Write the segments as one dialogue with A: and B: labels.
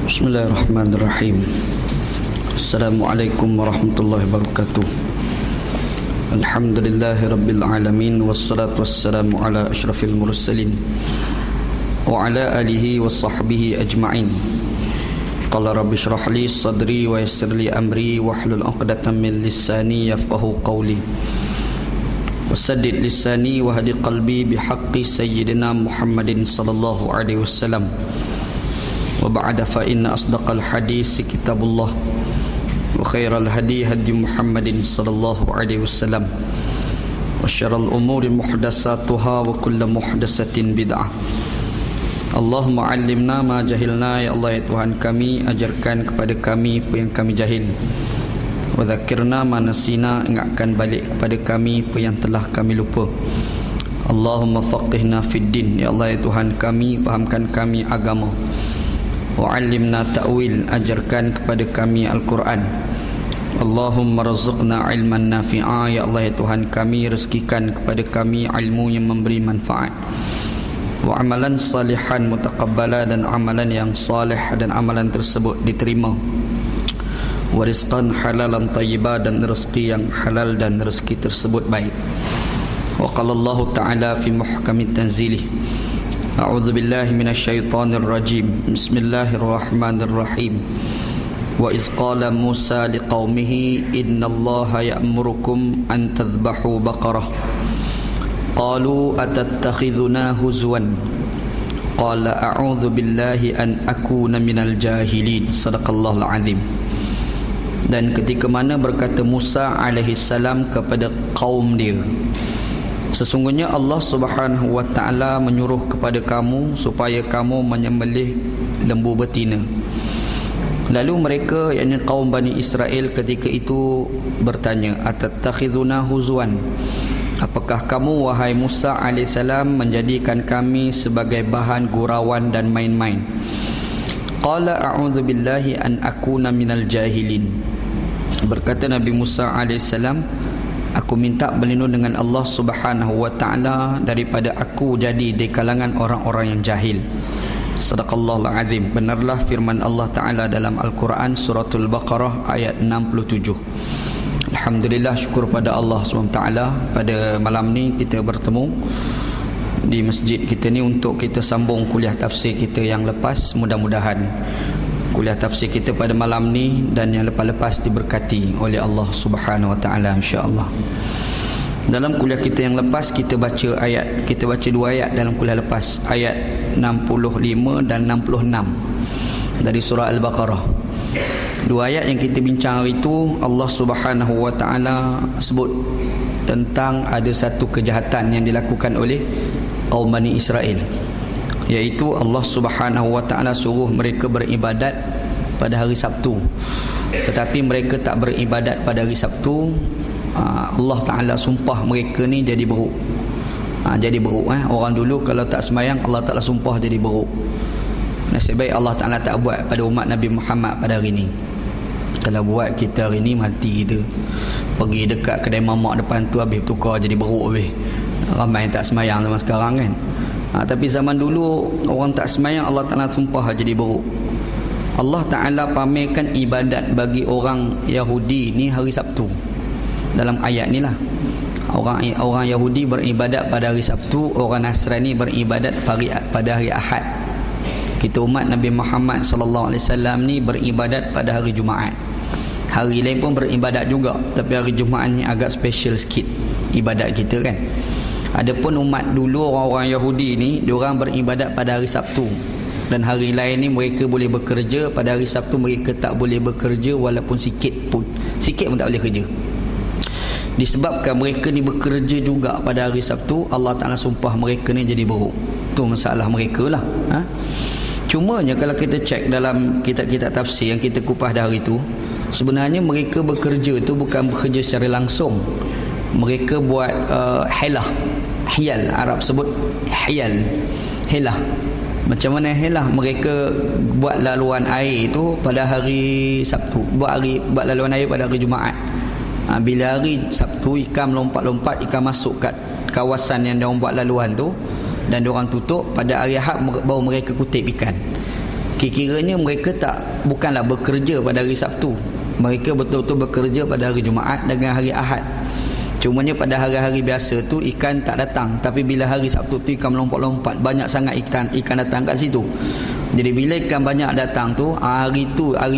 A: Bismillahirrahmanirrahim. Assalamualaikum warahmatullahi wabarakatuh. Alhamdulillahi rabbil alamin, wassalatu wassalamu ala asyrafil mursalin wa ala alihi wa sahbihi ajma'in. Qala rabbi shrah li sadri wa yassir li amri wahlul 'uqdatam min lisani yafqahu qawli wasaddid lisani wa hadi qalbi bihaqqi sayyidina Muhammadin sallallahu alaihi wasallam. Wa ba'da fa inna asdaqal hadis kitabullah wa khairal hadi hadi Muhammadin sallallahu alaihi wasallam wa syarrul umuri muhdatsatuha wa kullu muhdatsatin bid'ah. Allahumma 'allimna ma jahilna, ya Allah ya Tuhan kami, ajarkan kepada kami apa yang kami jahil. Wa dzakirna ma nasina, ingatkan balik kepada kami apa yang telah kami lupa. Allahumma faqihna fid din, ya Allah ya Tuhan kami, fahamkan kami agama. Wa 'allimna ta'wil, ajarkan kepada kami Al-Quran. Allahumma razaqna ilman nafi'a, ya Allah ya Tuhan kami, rezekikan kepada kami ilmu yang memberi manfaat. Wa amalan salihan mutaqabbala, dan amalan yang salih dan amalan tersebut diterima. Wa rizqan halalan tayyiba, dan rezeki yang halal dan rezeki tersebut baik. Wa qala Allah ta'ala fi muhkamit tanzilih, a'udzu billahi minasyaitonir rajim, bismillahirrahmanirrahim. Wa iz qala Musa liqaumihi innallaha ya'murukum an tadhbahu baqarah qalu atattakhidhuna huzwan qala a'udzu billahi an akuna minal jahilin. Sadaqallahul azim. Dan ketika mana berkata Musa alaihi salam kepada kaum dia, sesungguhnya Allah Subhanahu wa taala menyuruh kepada kamu supaya kamu menyembelih lembu betina. Lalu mereka, yakni kaum Bani Israel ketika itu bertanya, atattakhidhuna huzwan, apakah kamu wahai Musa AS menjadikan kami sebagai bahan gurauan dan main-main? Qala a'udzu billahi an akuna minal jahilin. Berkata Nabi Musa AS, aku minta berlindung dengan Allah Subhanahu wa taala daripada aku jadi di kalangan orang-orang yang jahil. Sadaqallahul azim. Benarlah firman Allah taala dalam Al-Quran suratul Baqarah ayat 67. Alhamdulillah, syukur pada Allah SWT. Pada malam ni kita bertemu di masjid kita ni untuk kita sambung kuliah tafsir kita yang lepas. Mudah-mudahan kuliah tafsir kita pada malam ni dan yang lepas-lepas diberkati oleh Allah Subhanahu wa taala, insya-Allah. Dalam kuliah kita yang lepas kita baca dua ayat dalam kuliah lepas, ayat 65 dan 66 dari surah Al-Baqarah. Dua ayat yang kita bincang hari itu, Allah Subhanahu wa taala sebut tentang ada satu kejahatan yang dilakukan oleh kaum Bani Israel, iaitu Allah Subhanahu wa taala suruh mereka beribadat pada hari Sabtu, tetapi mereka tak beribadat pada hari Sabtu. Allah taala sumpah mereka ni jadi beruk. Jadi beruk. Orang dulu kalau tak sembahyang, Allah taala sumpah jadi beruk. Nasib baik Allah taala tak buat pada umat Nabi Muhammad pada hari ni. Kalau buat kita hari ni mati kita. Pergi dekat kedai mamak depan tu habis tukar jadi beruk habis. Ramai tak sembahyang zaman sekarang kan. Tapi zaman dulu orang tak sembahyang, Allah taala sumpah jadi beruk. Allah taala pamerkan ibadat bagi orang Yahudi ni hari Sabtu. Dalam ayat ni lah, orang Yahudi beribadat pada hari Sabtu, orang Nasrani beribadat pada hari Ahad. Kita umat Nabi Muhammad sallallahu alaihi wasallam ni beribadat pada hari Jumaat. Hari lain pun beribadat juga, tapi hari Jumaat ni agak special sikit ibadat kita kan. Adapun umat dulu orang-orang Yahudi ni, diorang beribadat pada hari Sabtu, dan hari lain ni mereka boleh bekerja. Pada hari Sabtu mereka tak boleh bekerja walaupun sikit pun tak boleh kerja. Disebabkan mereka ni bekerja juga pada hari Sabtu, Allah Ta'ala sumpah mereka ni jadi beruk. Itu masalah mereka lah. Cumanya kalau kita cek dalam kitab-kitab tafsir yang kita kupas dah hari tu, sebenarnya mereka bekerja tu bukan bekerja secara langsung. Mereka buat hiyal, Arab sebut hilah. Macam mana hilah? Mereka buat laluan air itu pada hari Sabtu, buat laluan air pada hari Jumaat. Bila hari Sabtu ikan lompat-lompat, ikan masuk kat kawasan yang dia buat laluan tu, dan dia orang tutup. Pada hari Ahad baru mereka kutip ikan. Kira-kiranya mereka bukanlah bekerja pada hari Sabtu. Mereka betul-betul bekerja pada hari Jumaat dengan hari Ahad. Cumanya pada hari-hari biasa tu ikan tak datang, tapi bila hari Sabtu tu ikan melompat-lompat, banyak sangat ikan datang kat situ. Jadi bila ikan banyak datang tu, hari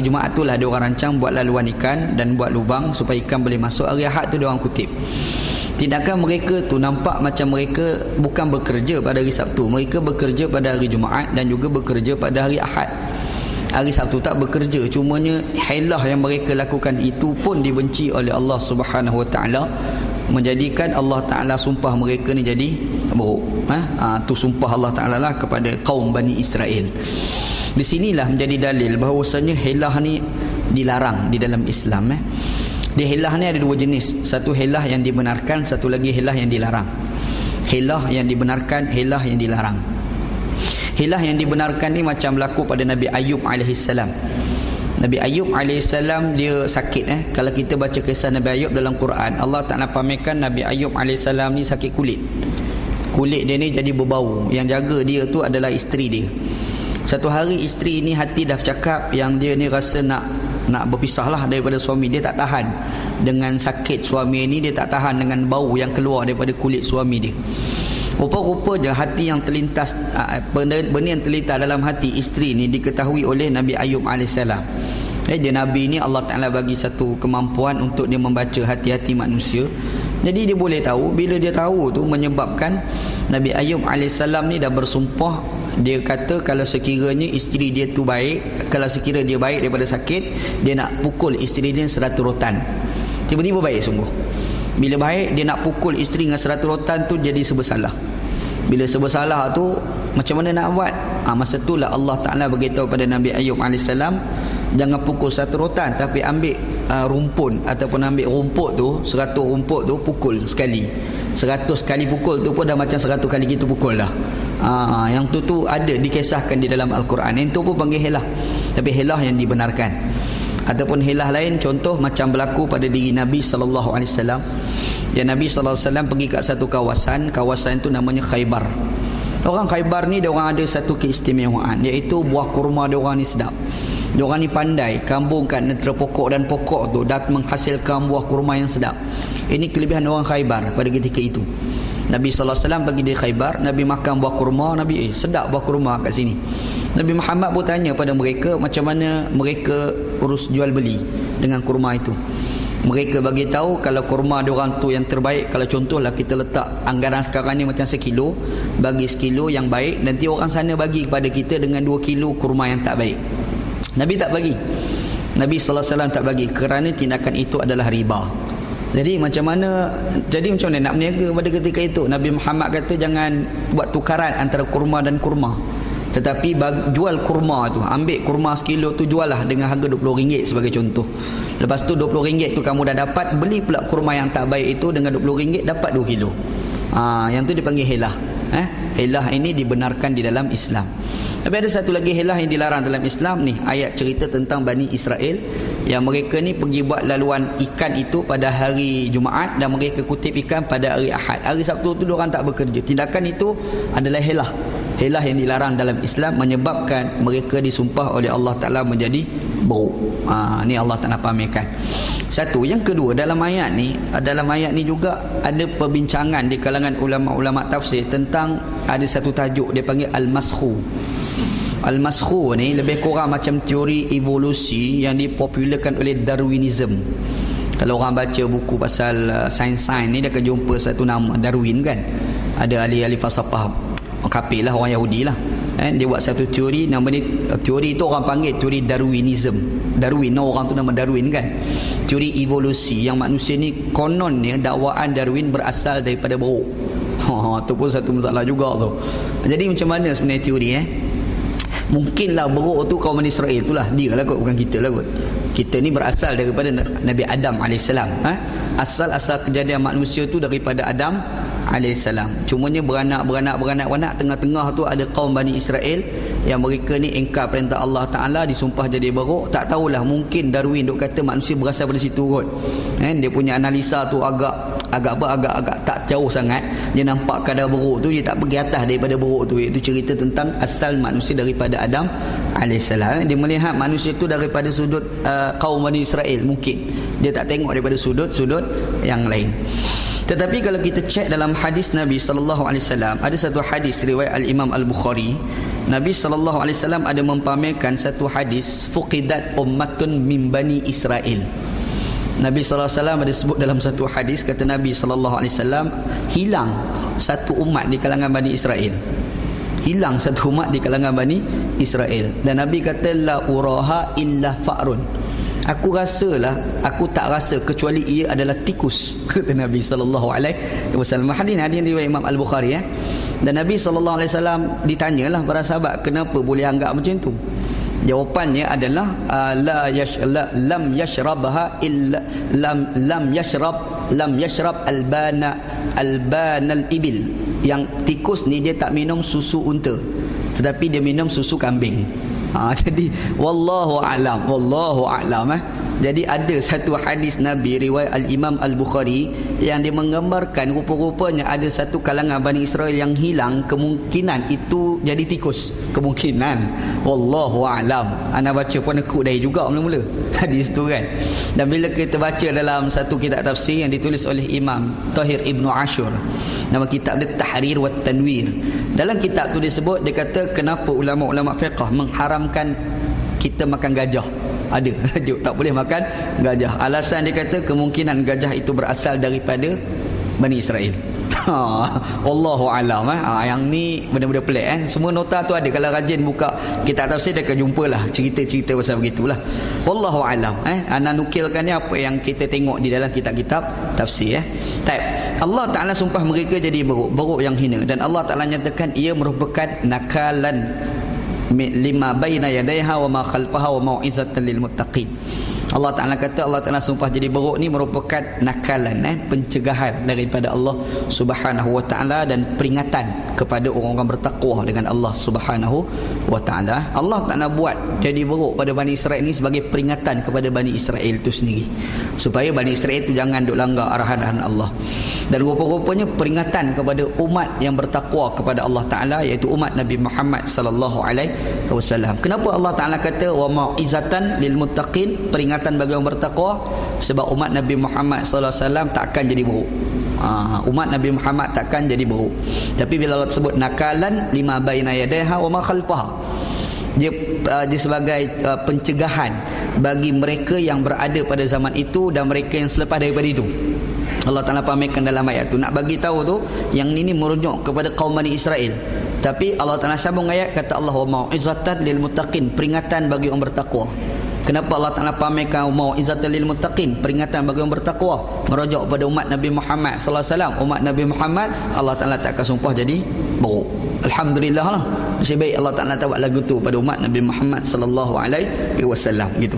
A: Jumaat tu lah dia orang rancang buat laluan ikan dan buat lubang supaya ikan boleh masuk. Hari Ahad tu dia orang kutip. Tindakan mereka tu nampak macam mereka bukan bekerja pada hari Sabtu. Mereka bekerja pada hari Jumaat dan juga bekerja pada hari Ahad. Hari Sabtu tak bekerja, cumanya hilah yang mereka lakukan itu pun dibenci oleh Allah Subhanahu Wa Taala, menjadikan Allah Taala sumpah mereka ni jadi buruk. Tu sumpah Allah Taala lah kepada kaum Bani Israel. Di sinilah menjadi dalil bahawasanya hilah ni dilarang di dalam Islam. Di hilah ni ada dua jenis. Satu hilah yang dibenarkan, satu lagi hilah yang dilarang. Hilah yang dibenarkan, hilah yang dilarang. Hilah yang dibenarkan ni macam berlaku pada Nabi Ayub alaihissalam. Nabi Ayub alaihissalam dia sakit. Kalau kita baca kisah Nabi Ayub dalam Quran, Allah Ta'ala pamerkan Nabi Ayub alaihissalam ni sakit kulit. Kulit dia ni jadi berbau. Yang jaga dia tu adalah isteri dia. Satu hari isteri ni hati dah cakap yang dia ni rasa nak berpisah lah daripada suami. Dia tak tahan dengan sakit suami ni, dia tak tahan dengan bau yang keluar daripada kulit suami dia. Rupa-rupa je hati yang terlintas, benda yang terlintas dalam hati isteri ni diketahui oleh Nabi Ayub AS. Dia Nabi ni Allah Ta'ala bagi satu kemampuan untuk dia membaca hati-hati manusia. Jadi dia boleh tahu. Bila dia tahu tu menyebabkan Nabi Ayub AS ni dah bersumpah. Dia kata kalau sekiranya isteri dia tu baik, kalau sekiranya dia baik daripada sakit, dia nak pukul isteri dia 100 rotan. Tiba-tiba baik sungguh. Bila baik, dia nak pukul isteri dengan 100 rotan tu jadi sebersalah. Bila sebersalah tu macam mana nak buat? Masa itulah Allah Ta'ala beritahu pada Nabi Ayub AS, jangan pukul 100 rotan, tapi ambil rumpun ataupun ambil rumput tu, 100 rumput tu pukul sekali. 100 kali pukul tu pun dah macam 100 kali kita pukul dah. Yang tu ada dikisahkan di dalam Al-Quran. Yang tu pun panggil hilah, tapi hilah yang dibenarkan. Ataupun hilah lain, contoh macam berlaku pada diri Nabi SAW. Ya, Nabi SAW pergi kat satu kawasan itu namanya Khaybar. Orang Khaybar ni dia orang ada satu keistimewaan, iaitu buah kurma dia orang ni sedap. Dia orang ni pandai kambungkan antara pokok dan pokok tu dan menghasilkan buah kurma yang sedap. Ini kelebihan orang Khaybar pada ketika itu. Nabi SAW pergi di Khaybar, Nabi makan buah kurma, Nabi sedap buah kurma kat sini. Nabi Muhammad pun tanya pada mereka macam mana mereka urus jual beli dengan kurma itu. Mereka bagi tahu kalau kurma diorang tu yang terbaik, kalau contohlah kita letak anggaran sekarang ni macam 1 kilo, bagi 1 kilo yang baik, nanti orang sana bagi kepada kita dengan 2 kilo kurma yang tak baik. Nabi tak bagi. Nabi SAW tak bagi kerana tindakan itu adalah riba. Jadi macam mana nak berniaga pada ketika itu? Nabi Muhammad kata jangan buat tukaran antara kurma dan kurma, tetapi jual kurma tu, ambil kurma 1 kilo tu jual lah dengan harga RM20 sebagai contoh. Lepas tu RM20 tu kamu dah dapat, beli pula kurma yang tak baik itu dengan RM20 dapat 2 kilo. Yang tu dipanggil hilah. Hilah ini dibenarkan di dalam Islam. Tapi ada satu lagi hilah yang dilarang dalam Islam ni. Ayat cerita tentang Bani Israel yang mereka ni pergi buat laluan ikan itu pada hari Jumaat dan mereka kutip ikan pada hari Ahad. Hari Sabtu tu diorang tak bekerja. Tindakan itu adalah hilah. Hilah yang dilarang dalam Islam, menyebabkan mereka disumpah oleh Allah Ta'ala menjadi buruk. Ni Allah Ta'ala pamerkan. Satu. Yang kedua, dalam ayat ni juga ada perbincangan di kalangan ulama-ulama tafsir tentang ada satu tajuk dia panggil Al-Maskhu. Al-Maskhu ni lebih kurang macam teori evolusi yang dipopularkan oleh Darwinism. Kalau orang baca buku pasal sains-sains ni, dia akan jumpa satu nama Darwin kan. Ada ahli-ahli falsafah kafir lah, orang Yahudi lah. Dia buat satu teori, nama ni, teori tu orang panggil teori Darwinism. Darwin, orang tu nama Darwin kan. Teori evolusi yang manusia ni kononnya dakwaan Darwin berasal daripada buruk. Tu pun satu masalah juga tu. Jadi macam mana sebenarnya teori Mungkinlah buruk tu kaum Bani Israel tu lah, dia lah kot, bukan kita lah kot. Kita ni berasal daripada Nabi Adam AS. Asal-asal kejadian manusia tu daripada Adam AS. Cumanya beranak, tengah-tengah tu ada kaum Bani Israel yang mereka ni ingkar perintah Allah Ta'ala, disumpah jadi beruk. Tak tahulah, mungkin Darwin duk kata manusia berasal dari situ kot. Dia punya analisa tu agak tak jauh sangat. Dia nampak kadar beruk tu, dia tak pergi atas daripada beruk tu, iaitu cerita tentang asal manusia daripada Adam alaihissalam. Dia melihat manusia tu daripada sudut kaum Bani Israel, mungkin dia tak tengok daripada sudut-sudut yang lain. Tetapi kalau kita cek dalam hadis Nabi sallallahu alaihi wasallam, ada satu hadis riwayat Al-Imam Al-Bukhari. Nabi sallallahu alaihi wasallam ada mempamerkan satu hadis, fuqidat ummatun min bani Israel. Nabi sallallahu alaihi wasallam ada sebut dalam satu hadis, kata Nabi sallallahu alaihi wasallam, hilang satu umat di kalangan Bani Israel. Hilang satu umat di kalangan Bani Israel. Dan Nabi kata la uraha illa fa'run. Aku rasalah, aku tak rasa kecuali ia adalah tikus, kata Nabi sallallahu alaihi wasallam. Hadis riwayat Imam Al-Bukhari. Dan Nabi sallallahu alaihi wasallam ditanyalah para sahabat, kenapa boleh anggap macam tu? Jawapannya adalah lam yashrabha illa lam yashrab albanal ibil. Yang tikus ni dia tak minum susu unta, tetapi dia minum susu kambing. Jadi wallahu a'lam. Jadi ada satu hadis Nabi riwayat Al-Imam Al-Bukhari yang dia menggambarkan rupa-rupanya ada satu kalangan Bani Israel yang hilang, kemungkinan itu jadi tikus, kemungkinan. Wallahu a'lam. Ana baca pun aku dari juga mula-mula hadis tu kan. Dan bila kita baca dalam satu kitab tafsir yang ditulis oleh Imam Tahir Ibn Ashur, nama kitab dia Tahrir wa Tanwir. Dalam kitab tu disebut, dia kata kenapa ulama-ulama fiqh mengharamkan kita makan gajah. Ada tajuk tak boleh makan gajah. Alasan dia kata kemungkinan gajah itu berasal daripada Bani Israel. Wallahu alam. Yang ni benda-benda pelik. Semua nota tu ada. Kalau rajin buka kitab tafsir, dia akan jumpalah cerita-cerita pasal begitulah. Wallahu alam. Ana nukilkan ni apa yang kita tengok di dalam kitab-kitab tafsir. Allah Ta'ala sumpah mereka jadi beruk yang hina, dan Allah Ta'ala nyatakan ia merupakan nakalan lima baina yadayha wa ma khalfaha wa mau'izatan lil muttaqin. Allah Ta'ala kata, Allah Ta'ala sumpah jadi beruk ni merupakan nakalan, pencegahan daripada Allah Subhanahu wa Ta'ala dan peringatan kepada orang-orang bertakwa dengan Allah Subhanahu wa Ta'ala. Allah Ta'ala buat jadi beruk pada Bani Israel ni sebagai peringatan kepada Bani Israel itu sendiri, supaya Bani Israel itu jangan duk langgar arahan-arahan Allah. Dan rupa-rupanya peringatan kepada umat yang bertakwa kepada Allah Ta'ala, iaitu umat Nabi Muhammad sallallahu alaihi wasallam. Kenapa Allah Ta'ala kata wa mau'izatan lil muttaqin, peringatan bagi orang bertakwa? Sebab umat Nabi Muhammad sallallahu alaihi wasallam takkan jadi beruk. Umat Nabi Muhammad takkan jadi beruk. Tapi bila Allah sebut nakalan lima baina yadayha wa ma khalfaha, dia sebagai pencegahan bagi mereka yang berada pada zaman itu dan mereka yang selepas daripada itu. Allah Ta'ala pamerkan dalam ayat tu, nak bagi tahu tu yang ini merujuk kepada kaum Bani Israel. Tapi Allah Ta'ala sambung ayat, kata Allah wa mau'izatan lil muttaqin, peringatan bagi orang bertakwa. Kenapa Allah Ta'ala pamerkan mau'izatan lil muttaqin, peringatan bagi orang bertakwa? Merujuk pada umat Nabi Muhammad sallallahu alaihi wasallam. Umat Nabi Muhammad Allah Ta'ala tak akan sumpah jadi beruk. Alhamdulillah lah. Nasib baik Allah Ta'ala buat lagu tu pada umat Nabi Muhammad sallallahu alaihi wasallam gitu.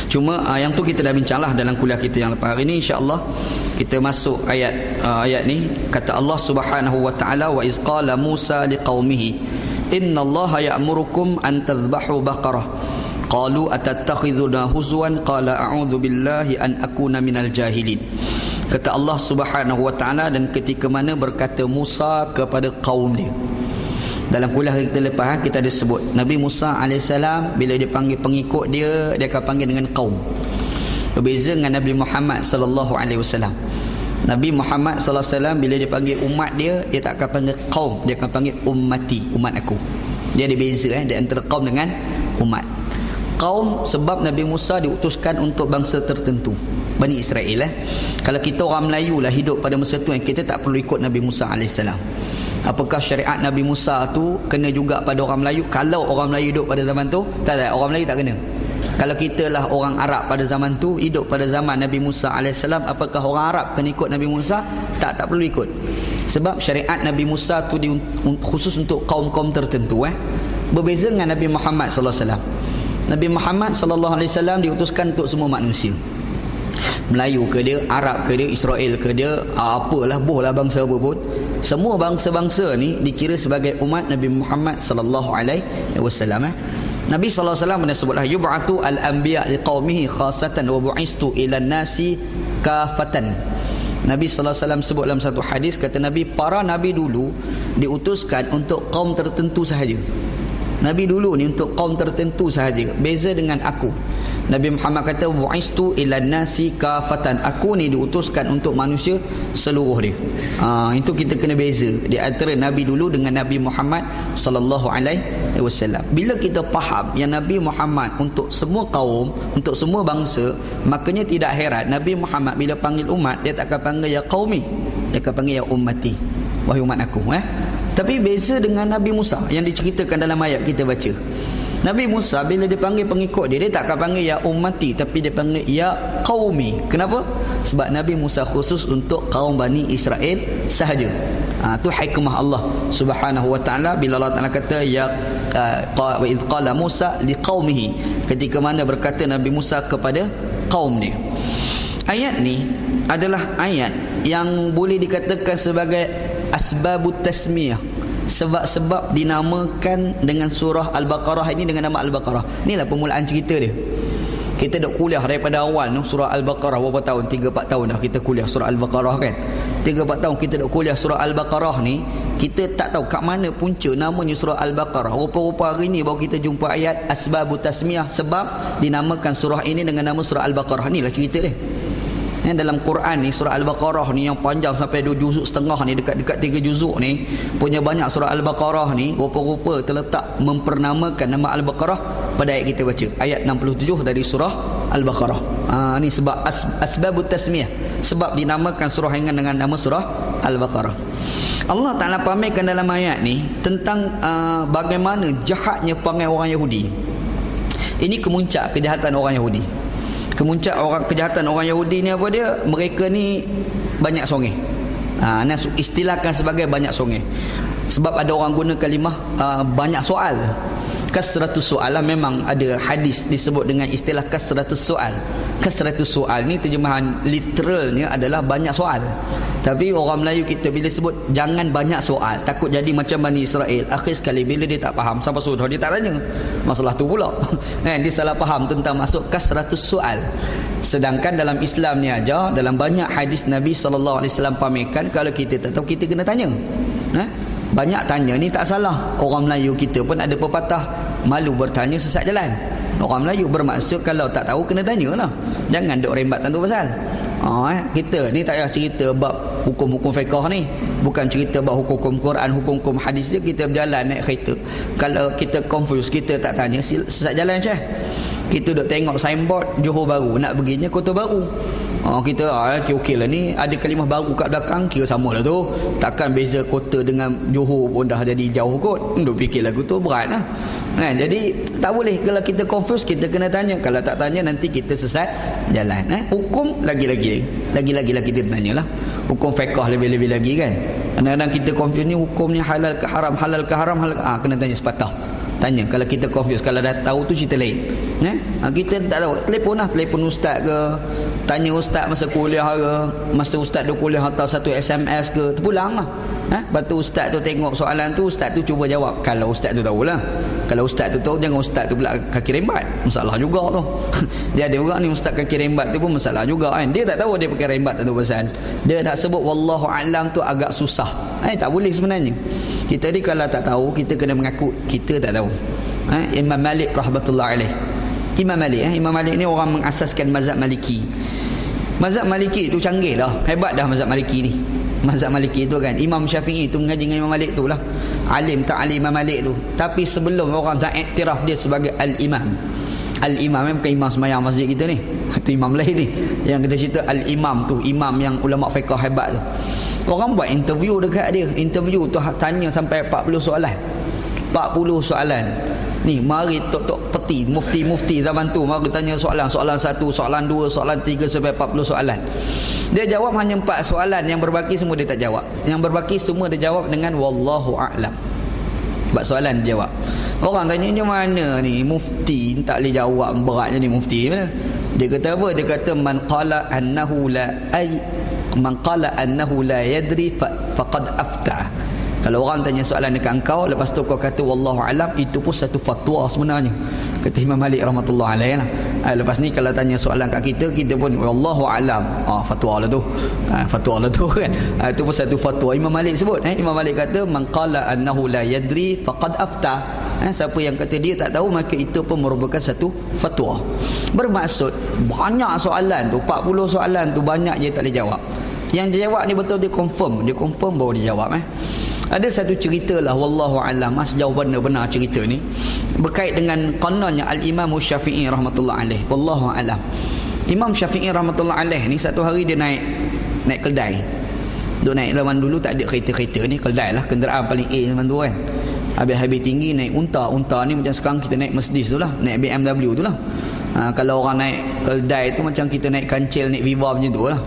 A: Cuma yang tu kita dah bincanglah dalam kuliah kita yang lepas. Hari ni insya-Allah kita masuk ayat ni. Kata Allah Subhanahu wa Ta'ala, wa iz qala Musa liqaumihi innallaha ya'murukum an tadhbahu baqarah qalu atattakhidhuna huzwan qala a'udzu billahi an akuna minal jahilin. Kata Allah Subhanahu wa Ta'ala, dan ketika mana berkata Musa kepada kaum dia. Dalam kuliah kita lepas kita ada sebut Nabi Musa AS bila dia panggil pengikut dia akan panggil dengan kaum. Berbeza dengan Nabi Muhammad sallallahu alaihi wasallam. Nabi Muhammad sallallahu alaihi wasallam bila dia panggil umat dia tak akan panggil kaum, dia akan panggil ummati, umat aku. Dia ada beza di antara kaum dengan umat. Kaum sebab Nabi Musa diutuskan untuk bangsa tertentu, Bani Israel. Kalau kita orang Melayu lah hidup pada masa tu, kita tak perlu ikut Nabi Musa AS. Apakah syariat Nabi Musa tu kena juga pada orang Melayu? Kalau orang Melayu hidup pada zaman tu, tak, orang Melayu tak kena. Kalau kita lah orang Arab pada zaman tu, hidup pada zaman Nabi Musa AS, apakah orang Arab kena ikut Nabi Musa? Tak perlu ikut. Sebab syariat Nabi Musa tu khusus untuk kaum-kaum tertentu. Berbeza dengan Nabi Muhammad sallallahu alaihi wasallam. Nabi Muhammad sallallahu alaihi wasallam diutuskan untuk semua manusia. Melayu ke dia, Arab ke dia, Israel ke dia, apalah, bohlah bangsa apa pun, Semua bangsa-bangsa ni dikira sebagai umat Nabi Muhammad sallallahu alaihi wasallam. Nabi sallallahu alaihi wasallam menyebutlah yub'atsu al-anbiya liqaumihi khassatan wa bu'istu ila nasi kafatan. Nabi sallallahu alaihi wasallam sebut dalam satu hadis, kata Nabi, para nabi dulu diutuskan untuk kaum tertentu sahaja. Nabi dulu ni untuk kaum tertentu sahaja. Beza dengan aku. Nabi Muhammad kata bu'istu ila nasi kafatan. Aku ni diutuskan untuk manusia seluruh dia. Itu kita kena beza di antara Nabi dulu dengan Nabi Muhammad sallallahu alaihi wasallam. Bila kita faham yang Nabi Muhammad untuk semua kaum, untuk semua bangsa, makanya tidak heran Nabi Muhammad bila panggil umat, dia tak akan panggil ya qaumi, dia akan panggil ya ummati, wahai umat aku. Tapi beza dengan Nabi Musa yang diceritakan dalam ayat kita baca. Nabi Musa bila dia panggil pengikut dia, dia tak akan panggil ya ummati, tapi dia panggil ya qaumi. Kenapa? Sebab Nabi Musa khusus untuk kaum Bani Israel sahaja. Itu hikmah Allah Subhanahu wa taala bila Allah Taala kata ya wa idz qala Musa liqaumihi, ketika mana berkata Nabi Musa kepada kaum dia. Ayat ni adalah ayat yang boleh dikatakan sebagai asbabut tasmiyah, sebab-sebab dinamakan dengan surah Al-Baqarah ini dengan nama Al-Baqarah. Inilah permulaan cerita dia. Kita duk kuliah daripada awal surah Al-Baqarah berapa tahun? 3-4 tahun dah kita kuliah surah Al-Baqarah kan. 3-4 tahun kita duk kuliah surah Al-Baqarah ni, kita tak tahu kat mana punca namanya surah Al-Baqarah. Rupa-rupa hari ni baru kita jumpa ayat asbabut tasmiyah, sebab dinamakan surah ini dengan nama surah Al-Baqarah. Inilah cerita dia. Dalam Quran ni surah Al-Baqarah ni yang panjang sampai 2 juzuk setengah ni, dekat-dekat 3 juzuk ni, punya banyak surah Al-Baqarah ni rupa-rupa terletak memperkenalkan nama Al-Baqarah pada ayat kita baca, ayat 67 dari surah Al-Baqarah. Ni sebab asbabut tasmiyah, sebab dinamakan surah dengan nama surah Al-Baqarah. Allah Ta'ala pamerkan dalam ayat ni tentang bagaimana jahatnya perangai orang Yahudi. Ini kemuncak kejahatan orang Yahudi. Kemuncak kejahatan orang Yahudi ni apa dia? Mereka ni banyak songeh. Istilahkan sebagai banyak songeh. Sebab ada orang guna kalimah banyak soal. Kasratus soal lah, memang ada hadis disebut dengan istilah kasratus soal. Kasratus soal ni terjemahan literalnya adalah banyak soal. Tapi orang Melayu kita bila sebut jangan banyak soal, takut jadi macam Bani Israel. Akhir sekali bila dia tak faham, sampai sudah dia tak tanya. Masalah tu pula. Dia salah faham tentang masuk kasratus soal. Sedangkan dalam Islam ni aja, dalam banyak hadis Nabi SAW pamerkan, kalau kita tak tahu kita kena tanya. Banyak tanya ni tak salah. Orang Melayu kita pun ada pepatah, malu bertanya sesat jalan. Orang Melayu bermaksud kalau tak tahu kena tanyalah. Jangan duk rembat tanpa pasal. Kita ni tak payah cerita bab hukum-hukum fiqh ni, bukan cerita bab hukum-hukum Quran, hukum-hukum hadis je. Kita berjalan naik kereta, kalau kita confuse, kita tak tanya, sesat jalan Syekh. Kita duk tengok signboard Johor Baru, nak perginya Kota Baru. Kita okey lah ni, ada kalimah baru kat belakang, kira sama lah tu. Takkan beza kota dengan Johor pun dah jadi jauh kot. Duk fikir lagu tu berat lah. Jadi tak boleh, kalau kita confuse kita kena tanya. Kalau tak tanya nanti kita sesat jalan. Hukum lagi-lagi kita tanya lah. Hukum fiqh lebih-lebih lagi kan. Kadang-kadang kita confuse ni, hukum ni halal ke haram, kena tanya sepatah. Tanya. Kalau kita confuse, kalau dah tahu tu cerita lain. Kita tak tahu, telefon ustaz ke, tanya ustaz masa kuliah ke, masa ustaz duk kuliah hantar satu SMS ke, terpulang lah. Lepas tu ustaz tu tengok soalan tu, ustaz tu cuba jawab. Kalau ustaz tu tahulah. Kalau ustaz tu tahu, jangan ustaz tu pula kaki rembat. Masalah juga tu. Dia ada orang ni ustaz kaki rembat tu pun masalah juga kan. Dia tak tahu dia pakai rembat tu pasal. Dia nak sebut wallahu a'lam tu agak susah. Tak boleh sebenarnya. Kita ni kalau tak tahu, kita kena mengaku kita tak tahu. Imam Malik rahmatullah alaih. Imam Malik ni orang mengasaskan mazhab Maliki. Mazhab Maliki tu canggih dah, hebat dah mazhab Maliki ni. Mazhab Maliki tu kan, Imam Syafi'i tu mengaji dengan Imam Malik tu lah. Alim tak alim Imam Malik tu. Tapi sebelum orang tak iktiraf dia sebagai Al-Imam. Al-Imam bukan imam semayang masjid kita ni. Itu imam lain ni. Yang kita cerita Al-Imam tu, imam yang ulama fiqh hebat tu. Orang buat interview dekat dia. Interview tu tanya sampai 40 soalan. 40 soalan. Ni mari tok-tok peti, mufti-mufti zaman tu mari tanya soalan 1, soalan 2, soalan 3 sampai 40 soalan. Dia jawab hanya 4 soalan, yang berbaki semua dia tak jawab. Yang berbaki semua dia jawab dengan wallahu a'lam. 4 soalan dia jawab. Orang tanya ni mana ni mufti tak boleh jawab, beratnya ni mufti. Dia kata apa? Dia kata man qala annahu la ay Man qala annahu la yadri faqad afta. Kalau orang tanya soalan dekat engkau, lepas tu kau kata wallahu alam, itu pun satu fatwa sebenarnya, kata Imam Malik rahmatullah alaihi lah. Lepas ni kalau tanya soalan kat kita, kita pun wallahu alam, fatwa lah tu, fatwa lah tu kan. Itu pun satu fatwa Imam Malik sebut. Imam Malik kata man qala annahu la yadri faqad afta. Siapa yang kata dia tak tahu, maka itu pun merupakan satu fatwa. Bermaksud banyak soalan tu, 40 soalan tu banyak je tak boleh jawab. Yang dia jawab ni betul, dia confirm baru dia jawab. Ada satu cerita lah, wallahu alam, sejauh mana benar cerita ni, berkait dengan kononnya Al-Imam Syafi'i rahmatullah alaih. Wallahu alam. Imam Syafi'i rahmatullah alaih ni satu hari dia naik keldai. Duk naik zaman dulu tak ada kereta-kereta ni, keldai lah kenderaan paling A zaman tu kan. Habis-habis tinggi naik unta ni macam sekarang kita naik Mercedes tu lah, naik BMW tu lah. Kalau orang naik keldai tu macam kita naik kancil, naik Viva macam tu lah.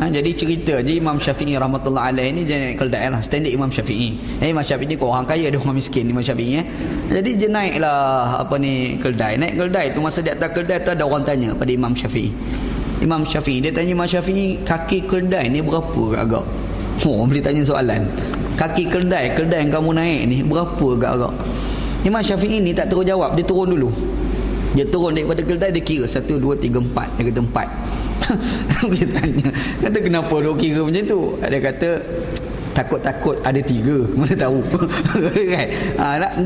A: Jadi cerita je Imam Syafi'i rahmatullah alaih ni dia naik keldai lah, standard Imam Syafi'i. Imam Syafi'i ni kau orang kaya, dia orang miskin Imam Syafi'i. Jadi dia naik lah keldai. Naik keldai tu, masa di atas keldai tu ada orang tanya pada Imam Syafi'i. Imam Syafi'i dia tanya Imam Syafi'i, kaki keldai ni berapa agak? Boleh tanya soalan. Kaki keldai yang kamu naik ni berapa agak? Imam Syafi'i ni tak terus jawab, dia turun dulu. Dia turun daripada keldai, dia kira 1, 2, 3, 4. Dia kata 4. Dia tanya, kata kenapa duk kira macam tu? Dia kata takut-takut ada 3, mana tahu. Kan?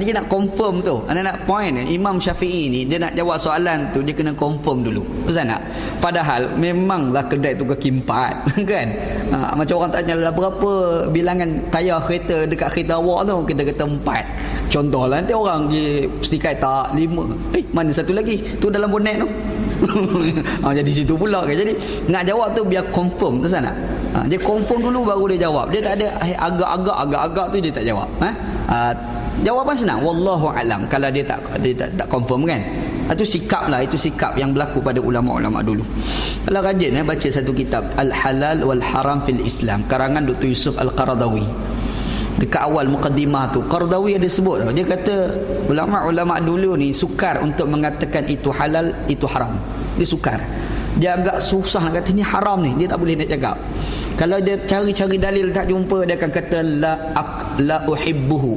A: Dia nak confirm tu. Nak point Imam Syafi'i ni, dia nak jawab soalan tu, dia kena confirm dulu. Betul tak? Padahal memanglah kedai tu kaki 4. Kan? Macam orang tanya lah, berapa bilangan tayar kereta dekat kereta awak tu? Kita kata 4. Contohlah, nanti orang dia stikai tak 5. Mana satu lagi? Tu dalam bonet tu. Jadi situ pula kan. Jadi nak jawab tu biar confirm tu sana. Dia confirm dulu baru dia jawab. Dia tak ada agak-agak tu dia tak jawab. Jawapan senang, wallahu alam. Kalau dia tak confirm kan. Itu sikap lah, itu sikap yang berlaku pada ulama-ulama dulu. Kalau rajin baca satu kitab Al-Halal wal Haram fil Islam, karangan Dr. Yusuf Al-Qaradawi. Dekat awal mukaddimah tu, Qaradawi ada sebut, dia kata ulama-ulama dulu ni sukar untuk mengatakan itu halal, itu haram. Dia sukar. Dia agak susah nak kata ni haram ni, dia tak boleh nak cakap. Kalau dia cari-cari dalil tak jumpa, dia akan kata la uhibbuhu.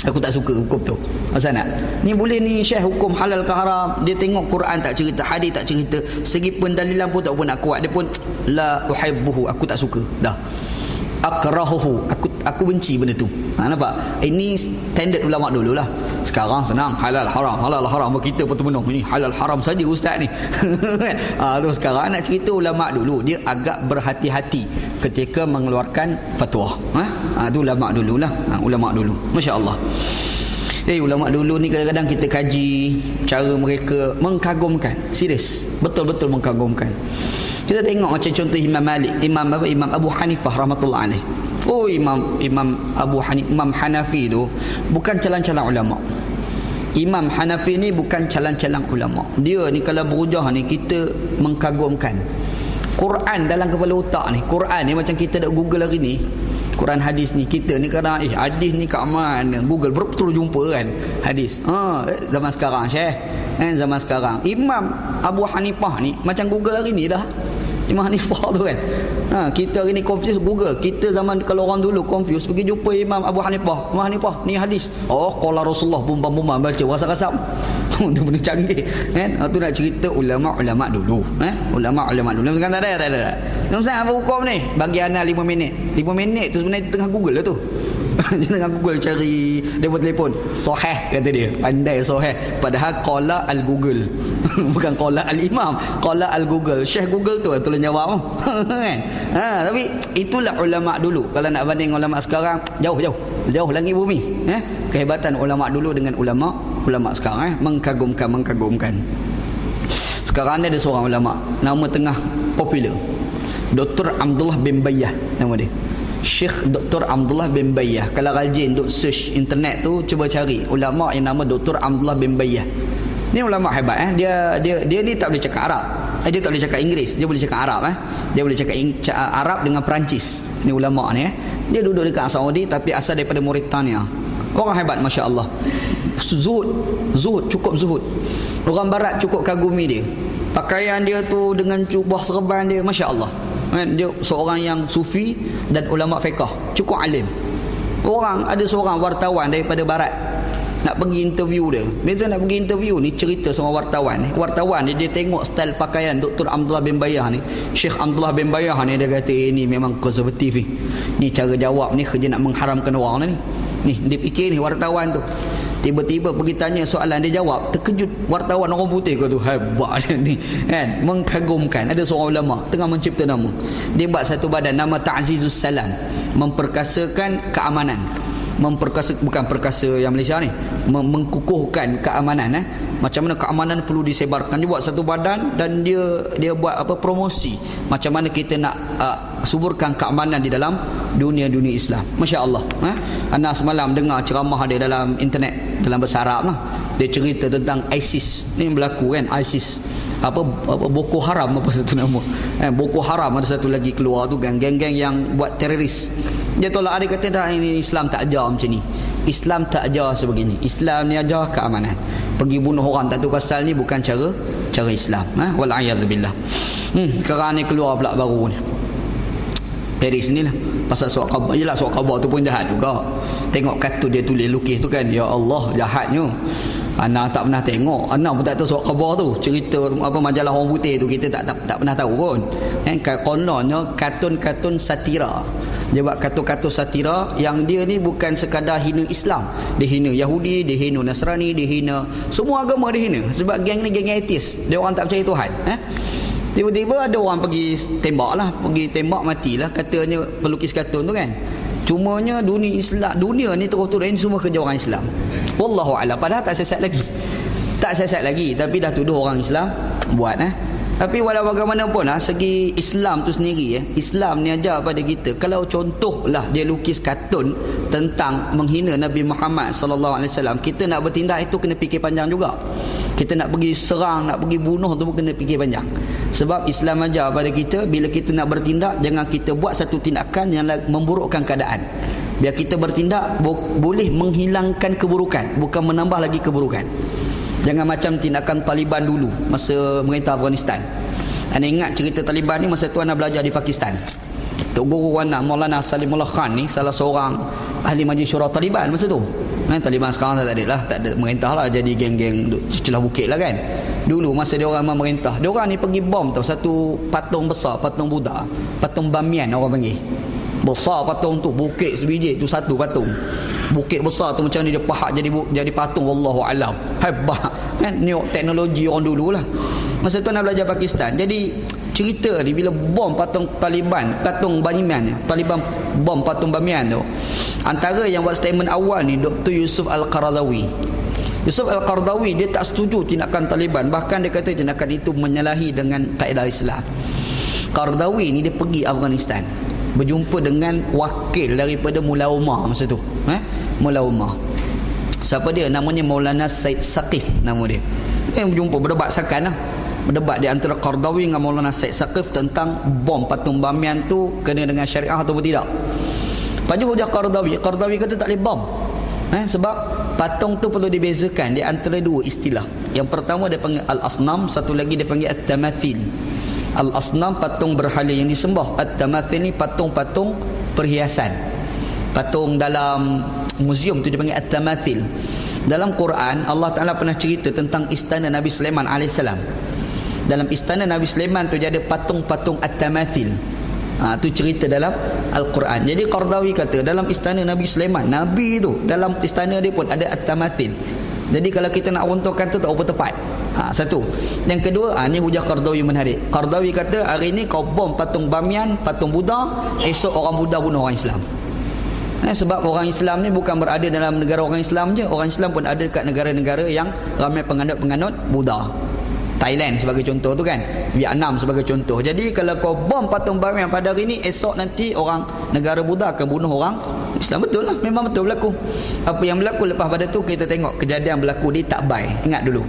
A: Aku tak suka hukum tu. Masa nak? Ni boleh ni Syekh hukum halal ke haram, dia tengok Quran tak cerita, hadis tak cerita, segi pendalilan pun tak pun nak kuat, dia pun la uhibbuhu, aku tak suka. Dah. Akrahuhu, aku benci benda tu. Nampak? Ini standard ulama dulu lah. Sekarang senang, halal haram kita pun termenung, ini halal haram saja ustaz ni. Tu sekarang nak cerita ulama dulu, dia agak berhati-hati ketika mengeluarkan fatwa. Tu ulama dulu lah. Ulama dulu, masya-Allah. Ulama dulu ni kadang-kadang kita kaji cara mereka mengkagumkan, serius, betul-betul mengkagumkan. Kita tengok macam contoh Imam Malik, Imam Abu Hanifah rahmatullah alaih. Imam Hanafi tu bukan calang-calang ulama. Imam Hanafi ni bukan calang-calang ulama. Dia ni kalau berhujah ni kita mengkagumkan. Quran dalam kepala otak ni, Quran ni macam kita dak Google hari ni. Quran hadis ni kita ni kadang hadis ni kat mana? Google betul jumpa kan hadis. Zaman sekarang Syekh. Zaman sekarang Imam Abu Hanifah ni macam Google hari ni dah. Imam Hanifah tu kan. Kita hari ni confuse Google. Kita zaman kalau orang dulu confuse pergi jumpa Imam Abu Hanifah. Imam Hanifah ni hadis. Qala Rasulullah bumbang-bumbang baca rasa-rasam. Itu benda canggih kan. Tu nak cerita ulama-ulama dulu. Ulama-ulama dulu kan tak ada. Ustaz apa hukum ni? Bagi ana 5 minit. 5 minit tu sebenarnya tengah Google lah tu. Dia tengah Google cari telefon sahih kata dia, pandai sahih, padahal qala al-Google. Bukan qala al-Imam, qala al-Google. Syekh Google tu tolong jawab kan. Tapi itulah ulama dulu. Kalau nak banding ulama sekarang, jauh langit bumi. Kehebatan ulama dulu dengan ulama sekarang mengkagumkan. Sekarang ada seorang ulama, nama tengah popular, Dr. Abdullah bin Bayyah nama dia. Syekh Dr. Abdullah bin Bayyah. Kalau rajin duk search internet tu, cuba cari ulama yang nama Dr. Abdullah bin Bayyah. Ni ulama hebat Dia ni tak boleh cakap Arab. Dia tak boleh cakap Inggeris, dia boleh cakap Arab Dia boleh cakap Arab dengan Perancis. Ni ulama ni Dia duduk dekat Saudi tapi asal daripada Mauritania. Orang hebat masya-Allah. Zuhud, cukup zuhud. Orang barat cukup kagumi dia. Pakaian dia tu dengan jubah serban dia, Masya Allah. Dia seorang yang sufi dan ulama fiqh, cukup alim. Ada seorang wartawan daripada barat nak pergi interview dia. Biasa nak pergi interview ni, cerita sama wartawan ni. Wartawan ni dia tengok style pakaian Dr. Abdullah bin Bayah ni, Syekh Abdullah bin Bayah ni, dia kata ini memang konservatif ni. Ni cara jawab ni kerja nak mengharamkan orang ni. Ni dia fikir ni wartawan tu. Tiba-tiba pergi tanya soalan, dia jawab, terkejut wartawan orang putih kau tu, hebat dia ni kan, mengkagumkan. Ada seorang ulama tengah mencipta nama, dia buat satu badan nama Ta'zizus Salam, memperkasakan keamanan. Bukan perkasa yang Malaysia ni, mengkukuhkan keamanan. Macam mana keamanan perlu disebarkan. Dia buat satu badan dan dia buat promosi macam mana kita nak suburkan keamanan di dalam dunia Islam. Masya Allah. Ana semalam dengar ceramah dia dalam internet, dalam bahasa Arab lah. Dia cerita tentang ISIS ni berlaku kan, ISIS apa Boko Haram, apa satu nama, Boko Haram ada satu lagi keluar tu kan, geng-geng yang buat teroris. Dia tolak, dia kata dah, ini Islam tak ajar macam ni, Islam tak ajar sebegini, Islam ni ajar keamanan. Pergi bunuh orang tak tahu pasal ni bukan cara Islam. Wal'iyadzubillah. Sekarang ni keluar pula baru ni Paris ni lah, pasal surat khabar. Yelah, surat khabar tu pun jahat juga. Tengok kartun dia tulis lukis tu kan, ya Allah, jahatnya. Ana tak pernah tengok, ana pun tak tahu surat khabar tu, cerita majalah orang putih tu kita tak pernah tahu pun. Kononnya kartun satira. Dia buat kartun satira yang dia ni bukan sekadar hina Islam, dia hina Yahudi, dia hina Nasrani, dia hina semua agama, dia hina. Sebab geng ni geng ateis, dia orang tak percaya Tuhan. Tiba-tiba ada orang pergi tembak matilah, katanya pelukis kartun tu kan. Cumanya dunia ni terus-terus ini semua kerja orang Islam. Wallahu a'lam. Padahal tak sesat lagi, tapi dah tuduh orang Islam buat. Tapi walau bagaimanapun segi Islam tu sendiri, Islam ni ajar pada kita, kalau contohlah dia lukis kartun tentang menghina Nabi Muhammad sallallahu alaihi wasallam, kita nak bertindak itu kena fikir panjang juga. Kita nak pergi serang, nak pergi bunuh tu pun kena fikir panjang. Sebab Islam ajar pada kita, bila kita nak bertindak, jangan kita buat satu tindakan yang memburukkan keadaan. Biar kita bertindak boleh menghilangkan keburukan, bukan menambah lagi keburukan. Jangan macam tindakan Taliban dulu masa merintah Afghanistan. Anda ingat cerita Taliban ni masa tu anda belajar di Pakistan. Tok Guru Wana Maulana Salimullah Khan ni salah seorang ahli majlis syura Taliban masa tu. Taliban sekarang tak ada merintah lah, jadi geng-geng celah bukit lah kan. Dulu masa dia orang memerintah, dia orang ni pergi bom tau satu patung besar, patung Buddha, patung Bamiyan orang panggil. Besar patung tu, bukit sebiji tu satu patung. Bukit besar tu macam ni dia pahat jadi patung, wallahu alam. Hebat kan, ni teknologi orang dulu lah. Masa tu nak belajar Pakistan. Jadi cerita ni bila bom patung Taliban, patung Bamiyan, Taliban bom patung Bamiyan tu, antara yang buat statement awal ni Dr. Yusuf Al-Qaradawi. Yusuf Al-Qaradawi dia tak setuju tindakan Taliban, bahkan dia kata tindakan itu menyalahi dengan kaedah Islam. Qaradawi ni dia pergi Afghanistan, berjumpa dengan wakil daripada Mula Umar masa tu. Mula Umar. Siapa dia? Namanya Maulana Said Saqif nama dia. Berjumpa, berdebat sakan lah. Berdebat di antara Qaradawi dengan Maulana Said Saqif tentang bom patung Bamiyan tu kena dengan syariah atau tidak. Paju hujah Qaradawi kata tak boleh bom. Sebab patung tu perlu dibezakan di antara dua istilah. Yang pertama dia panggil Al-Asnam, satu lagi dia panggil At-Tamathil. Al-Asnam patung berhala yang disembah, At-Tamathil ni patung-patung perhiasan. Patung dalam muzium tu dipanggil At-Tamathil. Dalam Quran Allah Ta'ala pernah cerita tentang istana Nabi Sulaiman AS. Dalam istana Nabi Sulaiman tu dia ada patung-patung At-Tamathil. Tu cerita dalam Al-Quran. Jadi Qaradawi kata dalam istana Nabi Sulaiman, Nabi tu dalam istana dia pun ada At-Tamathil. Jadi kalau kita nak runtuhkan tu tak apa tepat. Satu. Yang kedua, ni hujah Qaradawi menarik. Qaradawi kata hari ni kau bom patung Bamiyan, patung Buddha, esok orang Buddha bunuh orang Islam. Sebab orang Islam ni bukan berada dalam negara orang Islam je, orang Islam pun ada dekat negara-negara yang ramai penganut-penganut Buddha. Thailand sebagai contoh tu kan, Vietnam sebagai contoh. Jadi kalau kau bom patung Bamiyan pada hari ni, esok nanti orang negara Buddha akan bunuh orang Islam. Betul lah, memang betul berlaku. Apa yang berlaku lepas pada tu kita tengok kejadian berlaku di Takbai. Ingat dulu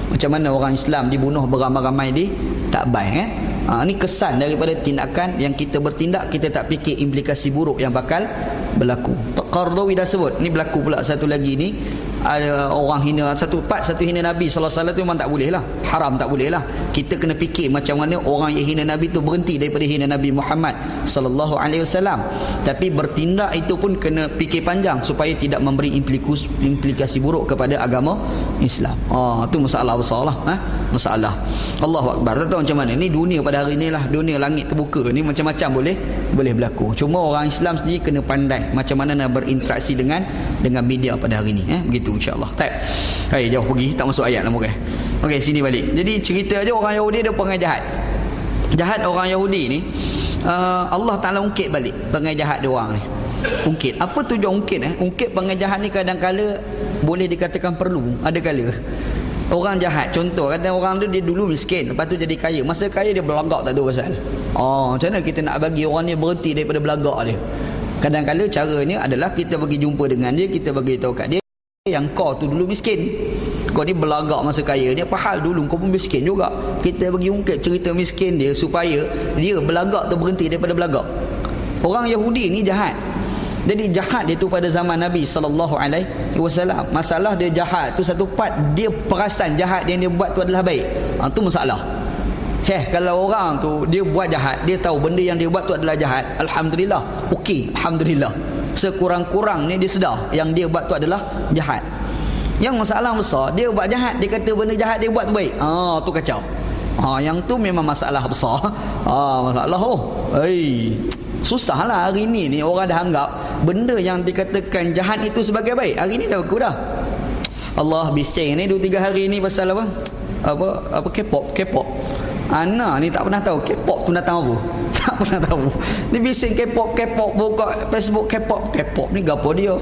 A: macam mana orang Islam dibunuh beramai-ramai di Takbai kan. Ni kesan daripada tindakan yang kita bertindak, kita tak fikir implikasi buruk yang bakal berlaku. Qaradawi dah sebut, ni berlaku pula satu lagi ni orang hina satu hina Nabi sallallahu alaihi wasallam tu memang tak boleh lah, haram, tak boleh lah. Kita kena fikir macam mana orang yang hina Nabi tu berhenti daripada hina Nabi Muhammad sallallahu alaihi wasallam. Tapi bertindak itu pun kena fikir panjang supaya tidak memberi implikasi buruk kepada agama Islam. Tu masalah besar lah, masalah. Allahu Akbar. Tak tahu macam mana ni dunia pada hari ni lah, dunia langit terbuka ni macam-macam boleh berlaku. Cuma orang Islam sendiri kena pandai macam mana nak berinteraksi dengan media pada hari ni, begitu insya-Allah. Hai, jauh pergi, tak masuk ayat lah mungkin. Okey, sini balik. Jadi cerita aja orang Yahudi dia perangai jahat orang Yahudi ni. Allah Taala ungkit balik perangai jahat dia orang ni. Ungkit. Apa tujuan ungkit? Ungkit perangai jahat ni kadang-kala boleh dikatakan perlu, ada kala orang jahat. Contoh kata orang tu dia dulu miskin, lepas tu jadi kaya. Masa kaya dia belagak, tak tahu pasal. Macam mana kita nak bagi orang ni berhenti daripada belagak dia? Kadang-kala caranya adalah kita pergi jumpa dengan dia, kita bagi tahu kat dia yang kau tu dulu miskin, kau ni belagak masa kaya. Dia pahal dulu kau pun miskin juga. Kita bagi ungkit cerita miskin dia supaya dia belagak tu berhenti daripada belagak. Orang Yahudi ni jahat. Jadi jahat dia tu pada zaman Nabi sallallahu alaihi wasallam. Masalah dia jahat tu satu part, dia perasan jahat yang dia buat tu adalah baik. Tu masalah. Kalau orang tu dia buat jahat, dia tahu benda yang dia buat tu adalah jahat, alhamdulillah, okey, alhamdulillah. Sekurang-kurangnya dia sedar yang dia buat tu adalah jahat. Yang masalah besar, dia buat jahat, dia kata benda jahat dia buat tu baik. Tu kacau. Yang tu memang masalah besar. Masalah susahlah hari ni orang dah anggap benda yang dikatakan jahat itu sebagai baik. Hari ni dah berku dah. Allah bising ni 2-3 hari ni pasal apa K-pop. Ana ni tak pernah tahu K-pop tu datang apa. Tak pernah tahu. Ni bising K-pop buka Facebook K-pop ni gapo dia.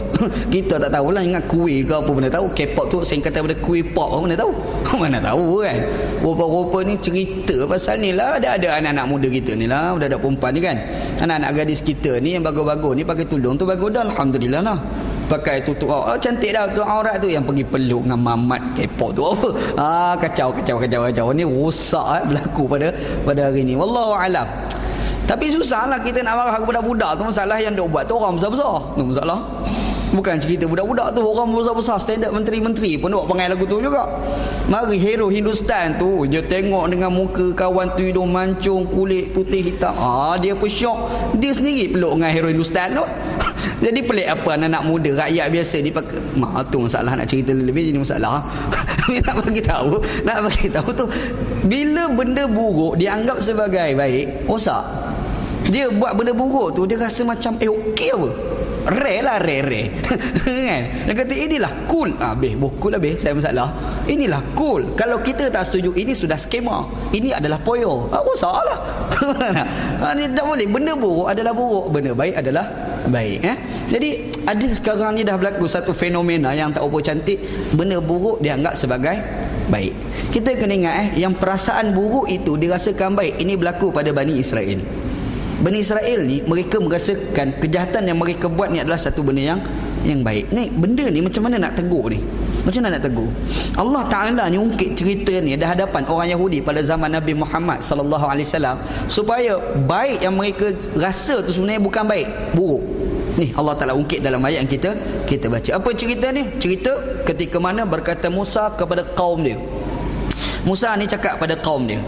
A: Kita tak tahulah, ingat kuih ke apa mana tahu. K-pop tu singkatan daripada kuih pop, mana tahu. Mana tahu kan. Rupa-rupa ni cerita pasal ni lah. Ada anak-anak muda kita ni lah, budak-budak perempuan ni kan. Anak-anak gadis kita ni yang bagus-bagus ni pakai tudung tu bagus dah, alhamdulillah lah. Pakai tutup cantik dah tu aurat tu, yang pergi peluk dengan mamat K-pop tu apa. Kacau ni rosak berlaku pada hari ni. Wallahu alam. Tapi susahlah kita nak marah budak-budak tu. Masalah yang dok buat tu orang besar-besar. Tu masalah. Bukan cerita budak-budak tu, orang besar-besar standard menteri-menteri pun dok panggil lagu tu juga. Mari hero Hindustan tu dia tengok dengan muka kawan tu hidung mancung, kulit putih hitam. Dia pun syok. Dia sendiri peluk dengan hero Hindustan tu. Jadi pelik apa anak muda rakyat biasa dia pakai. Tu masalah nak cerita lebih jadi masalah. nak bagi tahu tu bila benda buruk dianggap sebagai baik, rosak. Dia buat benda buruk tu dia rasa macam okey apa? Rare kan? Dia kata inilah cool. Cool habis saya masalah. Inilah cool. Kalau kita tak setuju, ini sudah skema. Ini adalah poyo. Rosaklah. Ni tak boleh. Benda buruk adalah buruk, benda baik adalah baik. Jadi ada sekarang ni dah berlaku satu fenomena yang tak apa cantik. Benda buruk dianggap sebagai baik. Kita kena ingat yang perasaan buruk itu dirasakan baik. Ini berlaku pada Bani Israel. Bani Israel ni mereka merasakan kejahatan yang mereka buat ni adalah satu benda yang baik. Ni benda ni macam mana nak tegur ni? Macam mana nak tegur? Allah Taala ni ungkit cerita ni di hadapan orang Yahudi pada zaman Nabi Muhammad sallallahu alaihi wasallam supaya baik yang mereka rasa tu sebenarnya bukan baik, buruk. Ni Allah Taala ungkit dalam ayat yang kita baca. Apa cerita ni? Cerita ketika mana berkata Musa kepada kaum dia. Musa ni cakap pada kaum dia.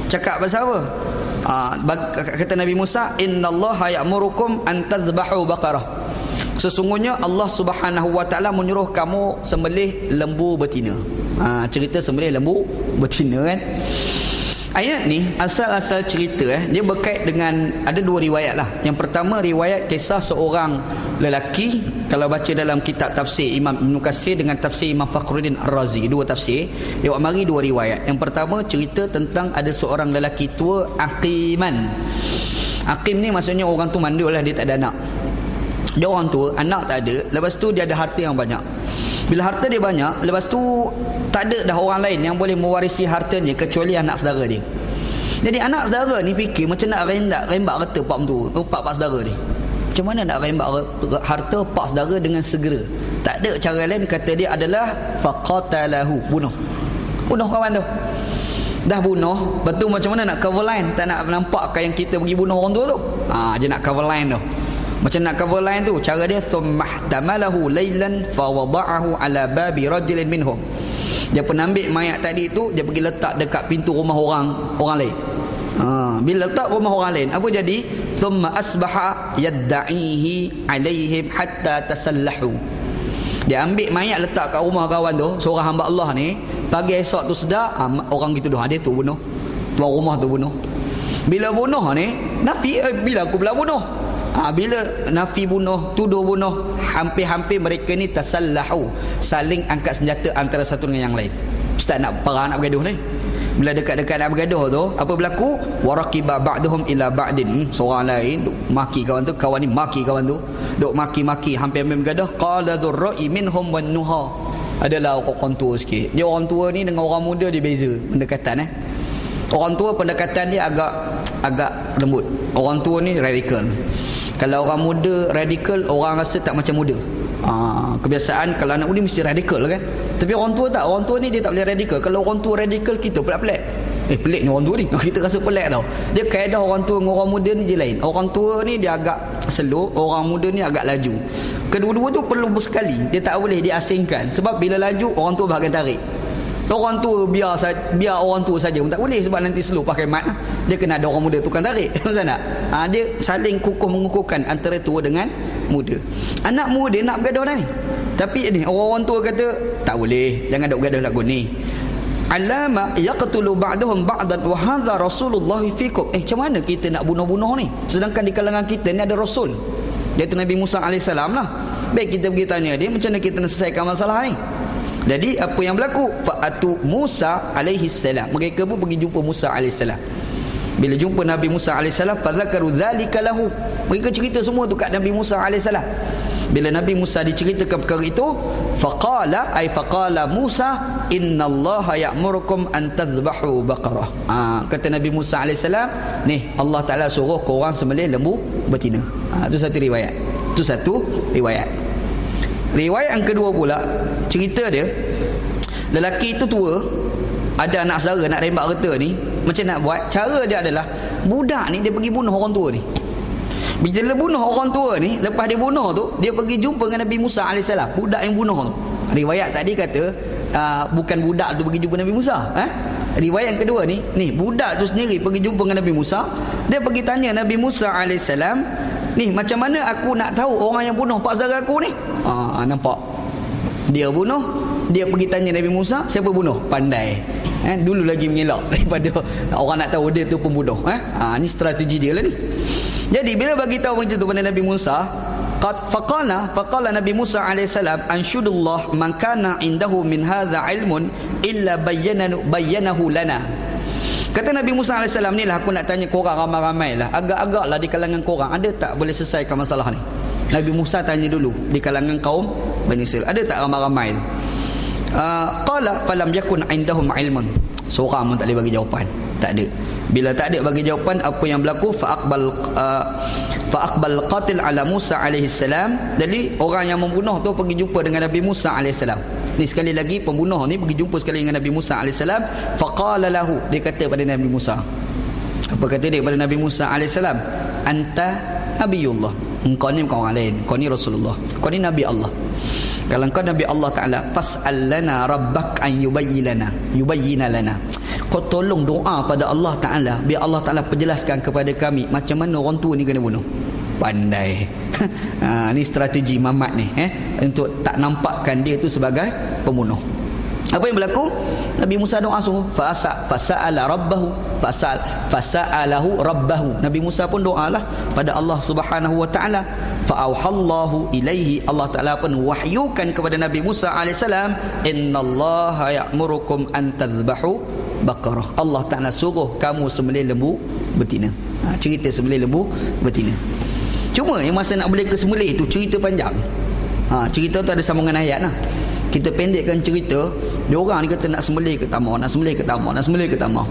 A: Cakap pasal apa? Kata Nabi Musa, innallaha ya'murukum an tadhbahu baqarah. Sesungguhnya Allah Subhanahu wa taala menyuruh kamu sembelih lembu betina. Cerita sembelih lembu betina kan. Ayat ni asal-asal cerita dia berkait dengan ada dua riwayat lah. Yang pertama riwayat kisah seorang lelaki, kalau baca dalam kitab tafsir Imam Ibn Katsir dengan tafsir Imam Fakhruddin Ar-Razi, dua tafsir dia mari dua riwayat. Yang pertama cerita tentang ada seorang lelaki tua aqiman. Aqim ni maksudnya orang tu mandul lah, dia tak ada anak. Dia orang tua, anak tak ada. Lepas tu dia ada harta yang banyak. Bila harta dia banyak, lepas tu tak ada dah orang lain yang boleh mewarisi hartanya kecuali anak saudara dia. Jadi anak saudara ni fikir macam nak rembat harta pak saudara ni. Macam mana nak rembat harta pak saudara dengan segera? Tak ada cara lain, kata dia adalah faqatalahu, bunuh kawan tu. Dah bunuh, betul macam mana nak cover line? Tak nak nampakkan yang kita pergi bunuh orang tua tu. Dia nak cover line tu. Macam nak cover lain tu, cara dia thumma ihtamalahu laylan fa wada'ahu ala babi rajulin minhum. Dia pun ambil mayat tadi tu, dia pergi letak dekat pintu rumah orang lain. Bila letak rumah orang lain, apa jadi? Thumma asbaha yadda'ihi alaihim hatta tasallahu. Dia ambil mayat letak kat rumah kawan tu, seorang hamba Allah ni. Pagi esok tu sedar, orang gitu dah, dia tu bunuh, tuan rumah tu bunuh. Bila bunuh ni nafi, bila aku bilang bunuh, bila nafi bunuh, tuduh bunuh, hampir-hampir mereka ni tasallahu, saling angkat senjata antara satu dengan yang lain. Ustaz nak perang, nak bergaduh ni. Bila dekat-dekat nak bergaduh tu, apa berlaku? Waraqiba ba'duhum ila ba'din. Seorang lain duk maki kawan tu, kawan ni maki kawan tu, duk maki-maki, hampir-hampir bergaduh. Qala dzurra'i minhum wan nuha. Adalah orang tua sikit. Dia orang tua ni dengan orang muda dia beza pendekatan. Orang tua pendekatan dia agak lembut. Orang tua ni radikal. Kalau orang muda radikal, orang rasa tak macam muda. Kebiasaan kalau anak muda mesti radikal kan. Tapi orang tua tak. Orang tua ni dia tak boleh radikal. Kalau orang tua radikal, kita pelik-pelik. Pelik ni orang tua ni. Kita rasa pelik tau. Dia kaedah orang tua dengan orang muda ni je lain. Orang tua ni dia agak slow, orang muda ni agak laju. Kedua-dua tu perlu bersekali. Dia tak boleh diasingkan. Sebab bila laju, orang tua bahagian tarik. Orang tua biar orang tua saja pun tak boleh, sebab nanti slow pakai mat. Dia kena ada orang muda tukang tarik. Macam tak? Dia saling mengukuhkan antara tua dengan muda. Anak muda nak bergaduh dah ni. Tapi ni orang tua kata tak boleh, jangan dok bergaduh lagu ni. Alama yaqtulu ba'dhum ba'dan wa hadha Rasulullah fikum. Macam mana kita nak bunuh-bunuh ni? Sedangkan di kalangan kita ni ada Rasul, iaitu Nabi Musa AS lah. Baik, kita pergi tanya dia macam mana kita nak selesaikan masalah ni. Jadi apa yang berlaku? Fa'atu Musa AS. Mereka pun pergi jumpa Musa AS. Bila jumpa Nabi Musa AS, fadzakaru dzalika lahu. Mereka cerita semua tu kat Nabi Musa AS. Bila Nabi Musa diceritakan perkara itu, faqala Musa, innallaha ya'murukum an tadhbahu baqarah. Kata Nabi Musa AS, ni Allah Ta'ala suruh korang sembelih lembu betina. Itu satu riwayat. Riwayat yang kedua pula, cerita dia, lelaki itu tua, ada anak saudara nak rembat kereta ni. Macam nak buat, cara dia adalah, budak ni dia pergi bunuh orang tua ni. Bila dia bunuh orang tua ni, lepas dia bunuh tu, dia pergi jumpa dengan Nabi Musa AS, budak yang bunuh tu. Riwayat tadi kata bukan budak tu pergi jumpa Nabi Musa. Riwayat yang kedua ni budak tu sendiri pergi jumpa dengan Nabi Musa. Dia pergi tanya Nabi Musa AS, ni macam mana aku nak tahu orang yang bunuh pak saudara aku ni? Nampak dia bunuh, dia pergi tanya Nabi Musa, siapa bunuh? Pandai. Dulu lagi mengelak daripada orang nak tahu dia tu pembunuh. Ni strategi dia lah ni. Jadi bila bagi tahu macam tu pada Nabi Musa, faqala Nabi Musa AS, ansyudullah man kana indahu min hadza ilmun illa bayyanahu lana. Kata Nabi Musa AS, ni lah aku nak tanya korang ramai-ramai lah, agak-agak lah di kalangan korang, ada tak boleh selesaikan masalah ni? Nabi Musa tanya dulu di kalangan kaum Bani Israil, ada tak ramai-ramai? Qala falam yakun indahum ilmun. Seorang pun tak boleh bagi jawapan. Tak ada. Bila tak ada bagi jawapan, apa yang berlaku? Fa'aqbal qatil ala Musa alaihi salam. Jadi orang yang membunuh tu pergi jumpa dengan Nabi Musa alaihi salam. Ni sekali lagi pembunuh ni pergi jumpa sekali dengan Nabi Musa alaihi salam. Faqala lahu, dia kata pada Nabi Musa. Apa kata dia pada Nabi Musa alaihi salam? Anta nabiyullah. Engkau ni bukan orang lain, kau ni Rasulullah, kau ni Nabi Allah. Kalau engkau Nabi Allah Ta'ala, fas'al lana rabbak an yubayyina lana. Kau tolong doa pada Allah Ta'ala, biar Allah Ta'ala perjelaskan kepada kami macam mana orang tua ni kena bunuh. Pandai. Ni strategi Mamat ni, untuk tak nampakkan dia tu sebagai pembunuh. Apa yang berlaku? Nabi Musa doa sungguh. Fasa'alahu rabbahu. Nabi Musa pun doalah pada Allah Subhanahu wa taala. Fa'auhallahu ilaihi. Allah Taala pun wahyukan kepada Nabi Musa alaihissalam, innallaha ya'murukum an tadhbahu baqarah. Allah Taala suruh kamu sembelih lembu betina. Cerita sembelih lembu betina. Cuma yang masa nak boleh ke sembelih tu cerita panjang. Cerita tu ada sambungan ayat lah. Kita pendekkan cerita. Dia orang ni kata nak sembelih ke tak mau, nak sembelih ke tak mau, nak sembelih ke tak mau.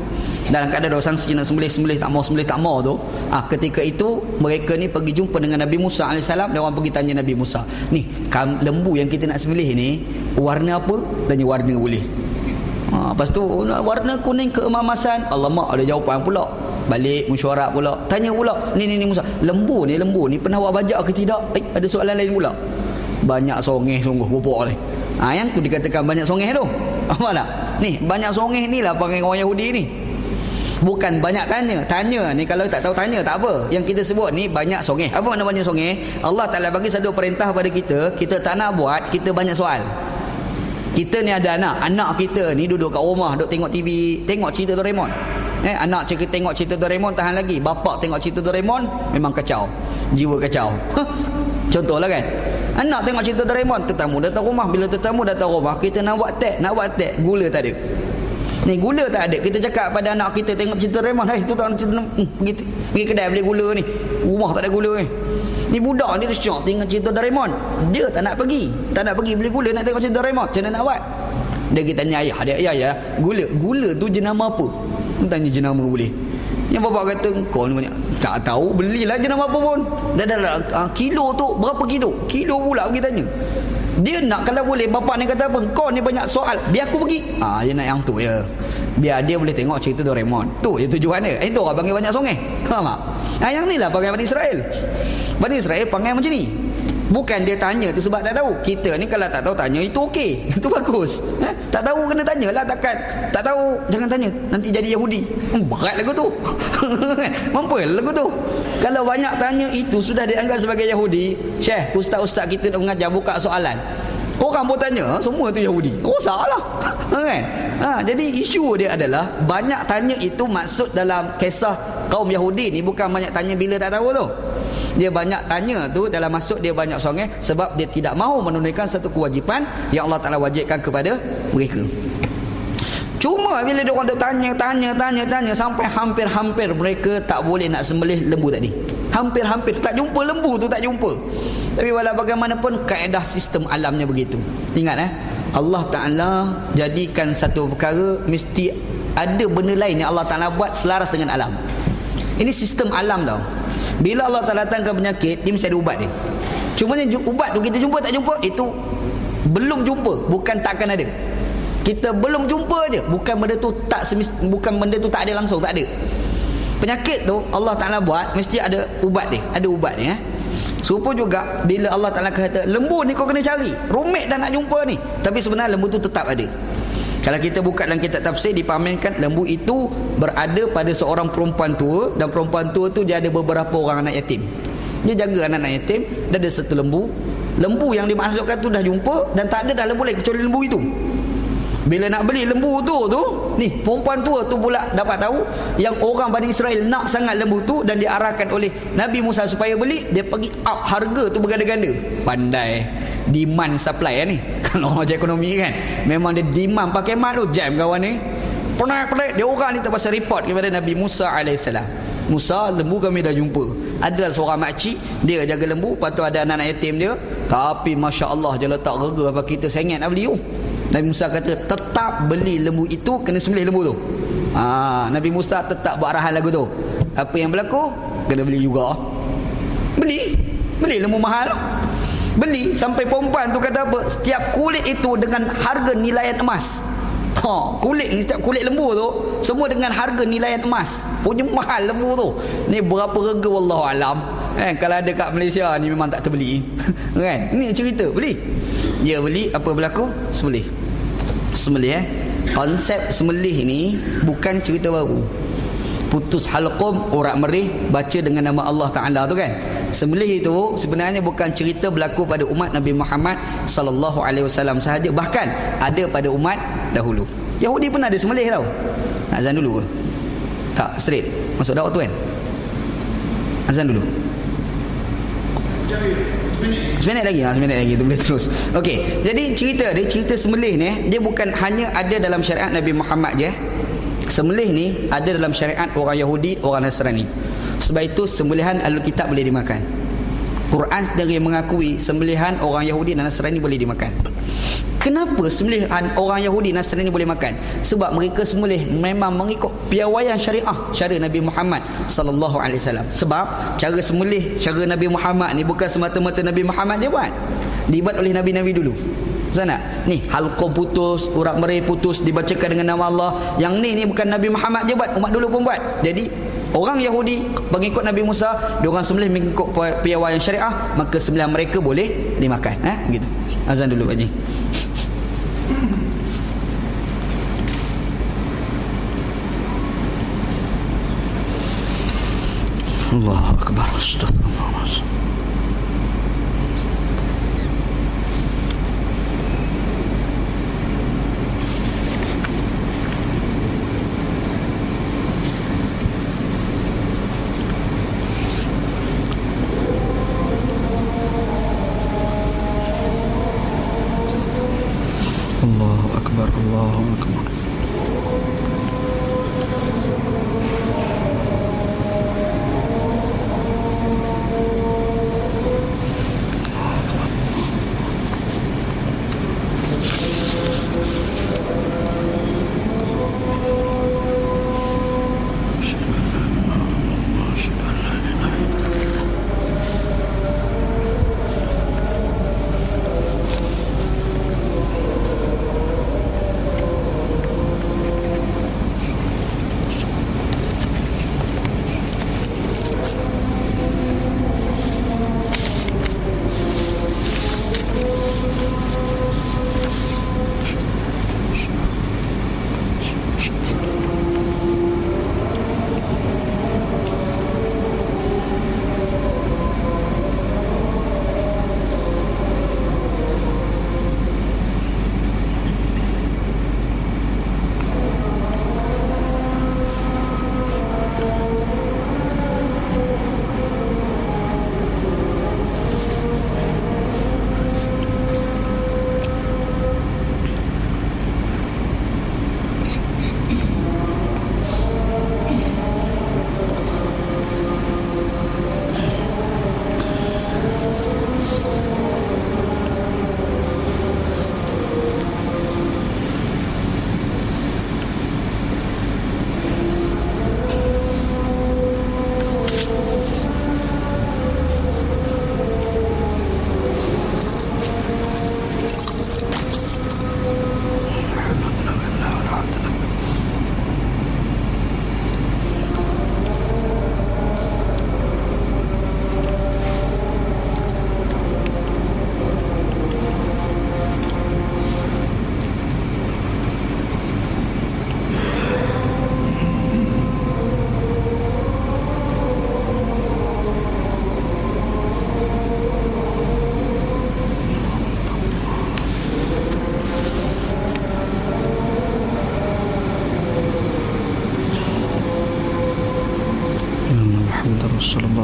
A: Dalam keadaan ada sangsi nak sembelih tak mau tu, ketika itu mereka ni pergi jumpa dengan Nabi Musa AS. Dia orang pergi tanya Nabi Musa, ni lembu yang kita nak sembelih ni warna apa? Tanya warna boleh. Lepas tu warna kuning keemamasan. Alamak, ada jawapan pula. Balik mesyuarat pula, tanya pula, ni Musa, lembu ni pernah awak bajak ke tidak? Ada soalan lain pula. Banyak songeh sungguh bapak ni. Yang tu dikatakan banyak songeh tu. Apa tak? Ni banyak songeh ni lah panggil orang Yahudi ni. Bukan banyak tanya ni, kalau tak tahu tanya tak apa. Yang kita sebut ni banyak songeh. Apa makna banyak songeh? Allah Ta'ala bagi satu perintah pada kita, kita tak nak buat, kita banyak soal. Kita ni ada anak kita ni duduk kat rumah, duduk tengok TV, tengok cerita Doraemon. Anak tengok cerita Doraemon tahan lagi, bapak tengok cerita Doraemon memang kacau, jiwa kacau. Contohlah kan, anak tengok cerita Doraemon, tetamu datang rumah, bila tetamu datang rumah kita nak buat teh, gula tak ada. Ni gula tak ada, kita cakap pada anak kita tengok cerita Doraemon, tu tak pergi kedai beli gula ni, rumah tak ada gula ni. Ni budak ni dia syok tengok cerita Doraemon, dia tak nak pergi beli gula, nak tengok cerita Doraemon, macam mana nak buat? Dia kita tanya ayah dia, ayah gula tu jenama apa? Tanya jenama boleh. Yang bapak kata, kau ni banyak tak tahu, belilah jenama apa pun. Dah kilo tu berapa kilo pula pergi tanya. Dia nak, kalau boleh bapak ni kata apa, kau ni banyak soal, biar aku pergi. Dia nak yang tu ya, biar dia boleh tengok cerita Doraemon. Tu je tujuan dia. Itu orang panggil banyak songeh. Faham tak? Yang ni lah panggil Bani Israel. Bani Israel panggil macam ni. Bukan dia tanya tu sebab tak tahu. Kita ni kalau tak tahu tanya, itu okey, itu bagus. Tak tahu kena tanyalah, takkan tak tahu jangan tanya, nanti jadi Yahudi. Berat lagu tu. Mampu lagu tu. Kalau banyak tanya itu sudah dianggap sebagai Yahudi. Syekh, ustaz-ustaz kita nak mengajar buka soalan, orang pun tanya, semua tu Yahudi. Salah. Kan? Jadi isu dia adalah banyak tanya itu maksud dalam kisah kaum Yahudi ni bukan banyak tanya bila tak tahu tu. Dia banyak tanya tu dalam maksud dia banyak songeh sebab dia tidak mahu menunaikan satu kewajipan yang Allah Ta'ala wajibkan kepada mereka. Cuma bila dia orang tanya sampai hampir-hampir mereka tak boleh nak sembelih lembu tadi. Hampir-hampir tak jumpa lembu tu, tak jumpa. Tapi walau bagaimanapun kaedah sistem alamnya begitu. Ingat Allah Ta'ala jadikan satu perkara mesti ada benda lain yang Allah Ta'ala buat selaras dengan alam. Ini sistem alam tau. Bila Allah Ta'ala datangkan penyakit, dia mesti ada ubat dia. Cuma ubat tu kita jumpa tak jumpa, itu belum jumpa, bukan takkan ada. Kita belum jumpa je, bukan benda tu tak ada langsung, tak ada. Penyakit tu Allah Ta'ala buat mesti ada ubat dia, Serupa juga bila Allah Ta'ala kata lembu ni kau kena cari, rumit dah nak jumpa ni, tapi sebenarnya lembu tu tetap ada. Kalau kita buka dalam kitab tafsir, dipamerkan lembu itu berada pada seorang perempuan tua, dan perempuan tua tu dia ada beberapa orang anak yatim. Dia jaga anak-anak yatim, dan ada satu lembu. Lembu yang dimasukkan tu dah jumpa, dan tak ada dah lembu lain kecuali lembu itu. Bila nak beli lembu tu ni perempuan tua tu pula dapat tahu yang orang Bani Israel nak sangat lembu tu, dan diarahkan oleh Nabi Musa supaya beli. Dia pergi up harga tu berganda-ganda. Pandai demand supply ni. Kalau orang ekonomi kan, memang dia demand pakai mat tu, jam kawan ni. Pelik dia orang ni terpaksa report kepada Nabi Musa alaihissalam. Musa, lembu kami dah jumpa. Ada seorang makcik, dia jaga lembu, lepas tu ada anak-anak yatim dia. Tapi Masya Allah dia letak harga apa kita sengit nak beli. Nabi Musa kata tetap beli lembu itu, kena sembelih lembu tu. Nabi Musa tetap buat arahan lagu tu. Apa yang berlaku? Kena beli juga. Beli lembu mahal. Beli sampai perempuan tu kata apa? Setiap kulit itu dengan harga nilaian emas. Setiap kulit lembu tu semua dengan harga nilaian emas. Punya mahal lembu tu. Ni berapa harga wallahu alam. Kalau ada kat Malaysia ni memang tak terbeli. Kan? Ni cerita beli. Dia beli, apa berlaku? Sembelih. Konsep sembelih ni bukan cerita baru. Putus halqum, urat merih, baca dengan nama Allah Ta'ala tu kan. Sembelih itu sebenarnya bukan cerita berlaku pada umat Nabi Muhammad sallallahu alaihi wasallam sahaja, bahkan ada pada umat dahulu. Yahudi pun ada sembelih tau. Azan dulu ke? Tak, straight masuk dah waktu kan? Azan dulu. Seminit lagi tu boleh terus. Okey, jadi cerita sembelih ni dia bukan hanya ada dalam syariat Nabi Muhammad je. Sembelih ni ada dalam syariat orang Yahudi, orang Nasrani. Sebab itu sembelihan Ahlul Kitab boleh dimakan. Quran sendiri mengakui sembelihan orang Yahudi dan Nasrani boleh dimakan. Kenapa sembelihan orang Yahudi dan Nasrani boleh makan? Sebab mereka sembelih memang mengikut piawaian syariat Nabi Muhammad sallallahu alaihi wasallam. Sebab cara sembelih cara Nabi Muhammad ni bukan semata-mata Nabi Muhammad je buat. Dibuat oleh nabi-nabi dulu. Sana ni halqa putus, urat merih putus, dibacakan dengan nama Allah. Yang ni bukan Nabi Muhammad je buat, umat dulu pun buat. Jadi Orang Yahudi pengikut Nabi Musa, dia orang sembelih mengikut piawaian syariah, maka sembelihan mereka boleh dimakan. Begitu. Azan dulu Pak Haji. Allahu Akbar. Astagfirullah. Allahu Akbar. Allahu Akbar.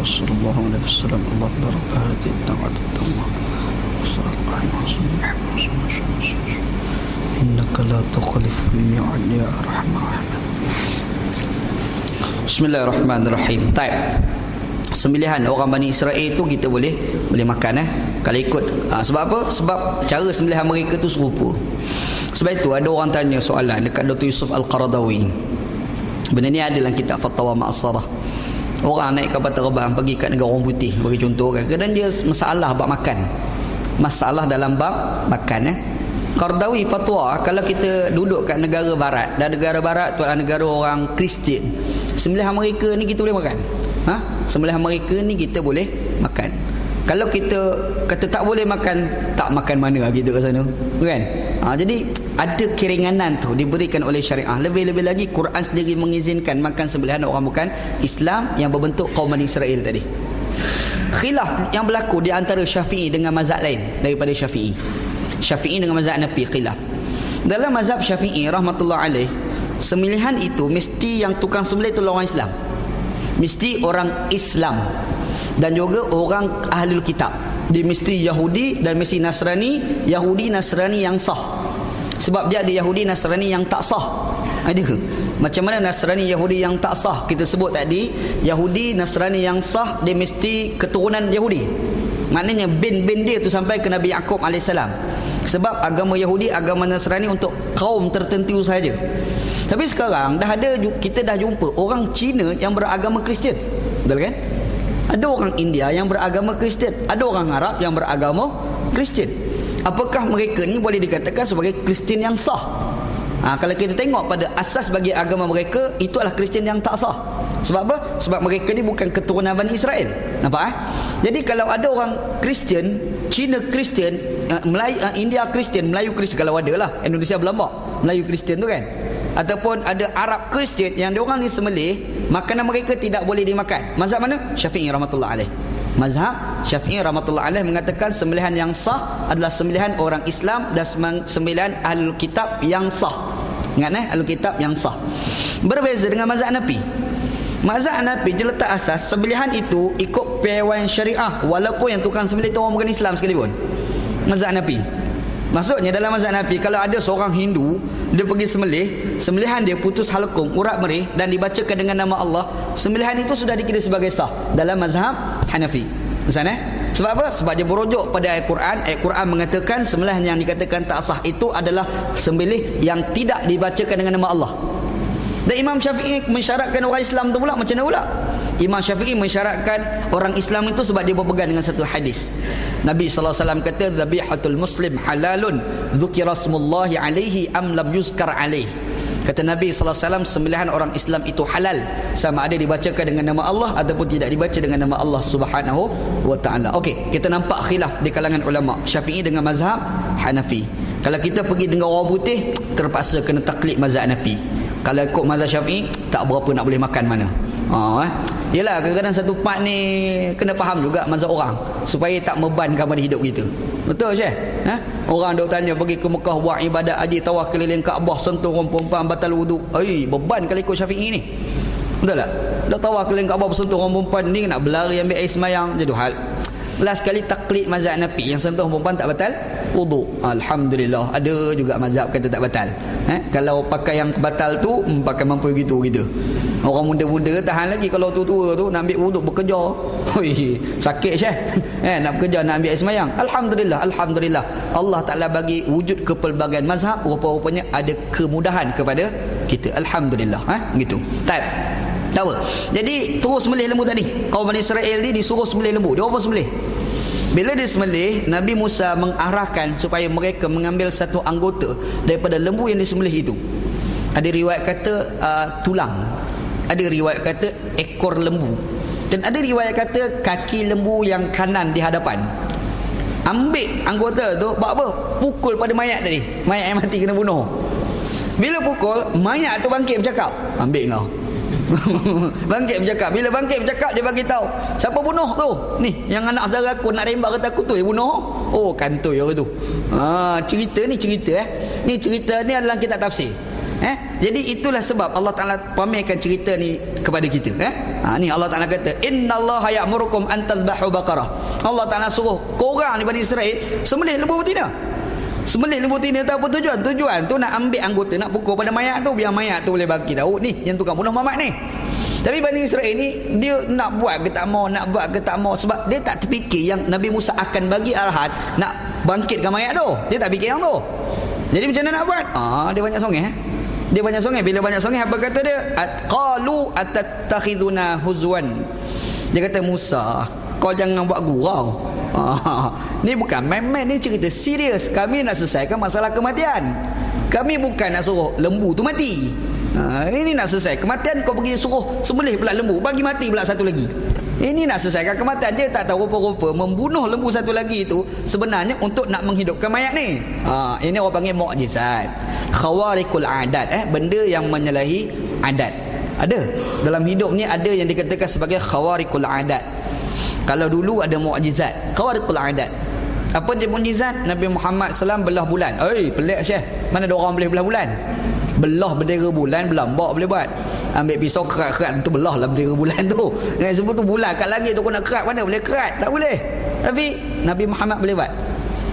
A: صلى الله عليه وسلم اللهم رب هذه الدعوة التامة وصلى الله عليه وسلم إنك لا تخلف الميعاد يا أرحم الراحمين. Bismillahirrahmanirrahim. Baik. Sembelihan orang Bani Israel itu kita boleh makan kalau ikut. Sebab apa? Sebab cara sembelihan mereka tu serupa. Sebab itu ada orang tanya soalan dekat Dr. Yusuf Al-Qaradawi. Benda ni ada dalam kitab Fatwa Ma'asarah. Orang naik kapal terbang pergi kat negara orang putih, bagi contoh kan, kadang dia masalah bab makan, masalah dalam bab makan. Qaradawi fatwa, kalau kita duduk kat negara barat, dan negara barat tu adalah negara orang Kristian, sembelihan mereka ni kita boleh makan. Sembelihan mereka ni kita boleh makan. Kalau kita kata tak boleh makan, tak makan mana gitu kat sana, kan? Jadi ada keringanan tu diberikan oleh syariah. Lebih-lebih lagi Quran sendiri mengizinkan makan sembelihan orang bukan Islam yang berbentuk kaum Bani Israel tadi. Khilaf yang berlaku di antara Syafi'i dengan mazhab lain daripada Syafi'i. Syafi'i dengan mazhab Hanafi khilaf. Dalam mazhab Syafi'i rahmatullah alaih, sembelihan itu mesti yang tukang sembelih itu orang Islam. Mesti orang Islam dan juga orang Ahlul Kitab. Dia mesti Yahudi dan mesti Nasrani, Yahudi Nasrani yang sah. Sebab dia ada Yahudi Nasrani yang tak sah. Ada. Macam mana Nasrani Yahudi yang tak sah? Kita sebut tadi, Yahudi Nasrani yang sah dia mesti keturunan Yahudi. Maknanya bin dia tu sampai ke Nabi Yaqub AS. Sebab agama Yahudi, agama Nasrani untuk kaum tertentu sahaja. Tapi sekarang kita dah jumpa orang Cina yang beragama Kristian. Betul kan? Ada orang India yang beragama Kristian, ada orang Arab yang beragama Kristian. Apakah mereka ni boleh dikatakan sebagai Kristian yang sah? Kalau kita tengok pada asas bagi agama mereka, itu adalah Kristian yang tak sah. Sebab apa? Sebab mereka ni bukan keturunan Bani Israel. Nampak? Jadi kalau ada orang Kristian, Cina Kristian, Melayu, India Kristian, Melayu Kristian, kalau ada lah, Indonesia berlambak Melayu Kristian tu kan, ataupun ada Arab Kristian yang diorang ni sembelih, makanan mereka tidak boleh dimakan. Mazhab mana? Syafi'i rahmatullah alaih. Mazhab Syafi'i rahmatullah alaih mengatakan sembelihan yang sah adalah sembelihan orang Islam dan sembelihan Ahlul Kitab yang sah. Ingat Ahlul Kitab yang sah. Berbeza dengan mazhab Hanafi. Mazhab Hanafi dia letak asas sembelihan itu ikut piawaian syariah, walaupun yang tukang sembelih itu orang bukan Islam sekalipun. Mazhab Hanafi. Maksudnya dalam mazhab Hanafi, kalau ada seorang Hindu dia pergi sembelih, sembelihan dia putus halqum, urat merih dan dibacakan dengan nama Allah, sembelihan itu sudah dikira sebagai sah dalam mazhab Hanafi. Misalnya, sebab apa? Sebab dia berujuk pada ayat Quran. Ayat Quran mengatakan sembelihan yang dikatakan tak sah itu adalah sembelih yang tidak dibacakan dengan nama Allah. Dan Imam Syafi'i mensyaratkan orang Islam tu pula macam mana pula? Imam Syafi'i mensyaratkan orang Islam itu sebab dia berpegang dengan satu hadis. Nabi SAW kata, "Dhabihatul muslim halalun, dzukira smullahi alaihi am lam yuzkar alaihi." Kata Nabi SAW, sembelihan orang Islam itu halal, sama ada dibacakan dengan nama Allah ataupun tidak dibaca dengan nama Allah Subhanahu wa ta'ala. Okey, kita nampak khilaf di kalangan ulama Syafi'i dengan mazhab Hanafi. Kalau kita pergi dengan orang putih, terpaksa kena taklid mazhab Hanafi. Kalau ikut mazhab Syafi'i, tak berapa nak boleh makan mana. Yelah, kadang-kadang satu part ni kena faham juga mazhab orang supaya tak membebankan pada hidup kita. Betul Syekh? Orang duk tanya pergi ke Mekah buat ibadat haji, tawaf keliling Kaabah, sentuh orang perempuan, batal wuduk. Beban kalau ikut Syafi'i ni. Betul tak? Dah tawaf keliling Kaabah, sentuh orang perempuan ni nak berlari ambil air semayang, jadi hal. Last kali taklid mazhab Hanafi, yang sentuh perempuan tak batal wuduk. Alhamdulillah, ada juga mazhab kata tak batal. Kalau pakai yang batal tu, pakai mampu gitu kita. Orang muda-muda tahan lagi, kalau tua-tua tu nak ambil wuduk bekerja. Sakit Syekh. Nak bekerja, nak ambil air semayang. Alhamdulillah, alhamdulillah. Allah Taala bagi wujud kepelbagaian mazhab, rupa-rupanya ada kemudahan kepada kita. Alhamdulillah, gitu. Tak apa. Jadi terus sembelih lembu tadi. Kaum Bani Israel ni disuruh sembelih lembu. Dia apa sembelih? Bila dia sembelih, Nabi Musa mengarahkan supaya mereka mengambil satu anggota daripada lembu yang disembelih itu. Ada riwayat kata tulang, ada riwayat kata ekor lembu, dan ada riwayat kata kaki lembu yang kanan di hadapan. Ambil anggota tu, buat apa? Pukul pada mayat tadi. Mayat yang mati kena bunuh. Bila pukul, mayat tu bangkit bercakap. Ambil kau. Bangkit bercakap. Bila bangkit bercakap, dia bagi tahu siapa bunuh tu. Ni yang anak saudara aku nak tembak kata aku tu yang bunuh. Oh, kantoi orang tu. Cerita ni Ni cerita ni adalah kitab tafsir. Jadi itulah sebab Allah Taala pamerkan cerita ni kepada kita. Ni Allah Taala kata, "Innallaha ya'murukum an tadhbahu baqarah." Allah Taala suruh korang di Bani Israel sembelih lembu betina. Sembelih lembu betina tu apa tujuan? Tujuan tu nak ambil anggota, nak pukul pada mayat tu, biar mayat tu boleh bagi tahu ni yang tukang bunuh Muhammad ni. Tapi Bani Israel ni dia nak buat ke tak mau, sebab dia tak terfikir yang Nabi Musa akan bagi arahan nak bangkitkan mayat tu. Dia tak fikir yang tu. Jadi macam mana nak buat? Dia banyak songeh. Dia banyak songeh. Bila banyak songeh, apa kata dia? Qalu atattakhiduna huzwan. Dia kata, Musa, kau jangan buat gurau. Ni bukan main-main, ni cerita serius. Kami nak selesaikan masalah kematian. Kami bukan nak suruh lembu tu mati. Ini nak selesai kematian, kau pergi suruh sembelih pula lembu, bagi mati pula satu lagi. Ini nak selesaikan kematian. Dia tak tahu rupa-rupa membunuh lembu satu lagi itu sebenarnya untuk nak menghidupkan mayat ni. Ini orang panggil mukjizat, khawariqul adat. Benda yang menyalahi adat. Ada dalam hidup ni, ada yang dikatakan sebagai khawariqul adat. Kalau dulu ada mukjizat, khawariqul adat. Apa dia mukjizat? Nabi Muhammad SAW belah bulan. Pelik Syekh. Mana ada orang boleh belah bulan? Belah bendera bulan, belambak boleh buat. Ambil pisau kerat-kerat tu, belah lah bendera bulan tu. Yang sebut tu bulan kat langit tu, kau nak kerat mana boleh kerat? Tak boleh. Tapi Nabi Muhammad boleh buat.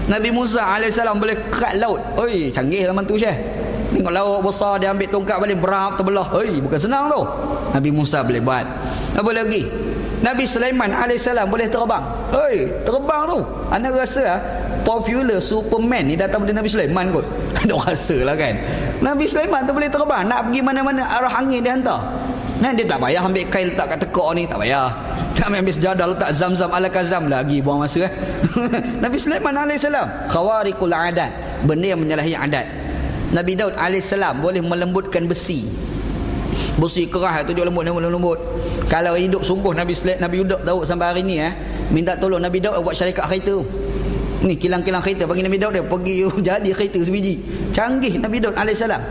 A: Nabi Musa AS boleh kerat laut. Canggih zaman tu Syekh. Tengok laut besar, dia ambil tongkat balik berap terbelah. Bukan senang tu. Nabi Musa boleh buat. Apa lagi? Nabi Sulaiman AS boleh terbang. Terbang tu. Anda rasa popular Superman ni datang dari Nabi Sulaiman kot. Ada rasa lah kan. Nabi Sulaiman tu boleh terbang. Nak pergi mana-mana arah angin dia hantar. Dia tak payah ambil kail letak kat tekak ni. Tak payah. Tak ambil sejadah letak zam-zam ala kazam lagi. Buang masa Nabi Sulaiman AS khawariqul adat. Benda yang menyalahi adat. Nabi Daud alaihissalam boleh melembutkan besi. Besi keras tu dia lembut. Kalau hidup sungguh Nabi Daud sampai hari ni minta tolong Nabi Daud buat syarikat kereta. Ni kilang-kilang kereta bagi Nabi Daud, dia pergi jadi kereta sebiji. Canggih Nabi Daud alaihissalam.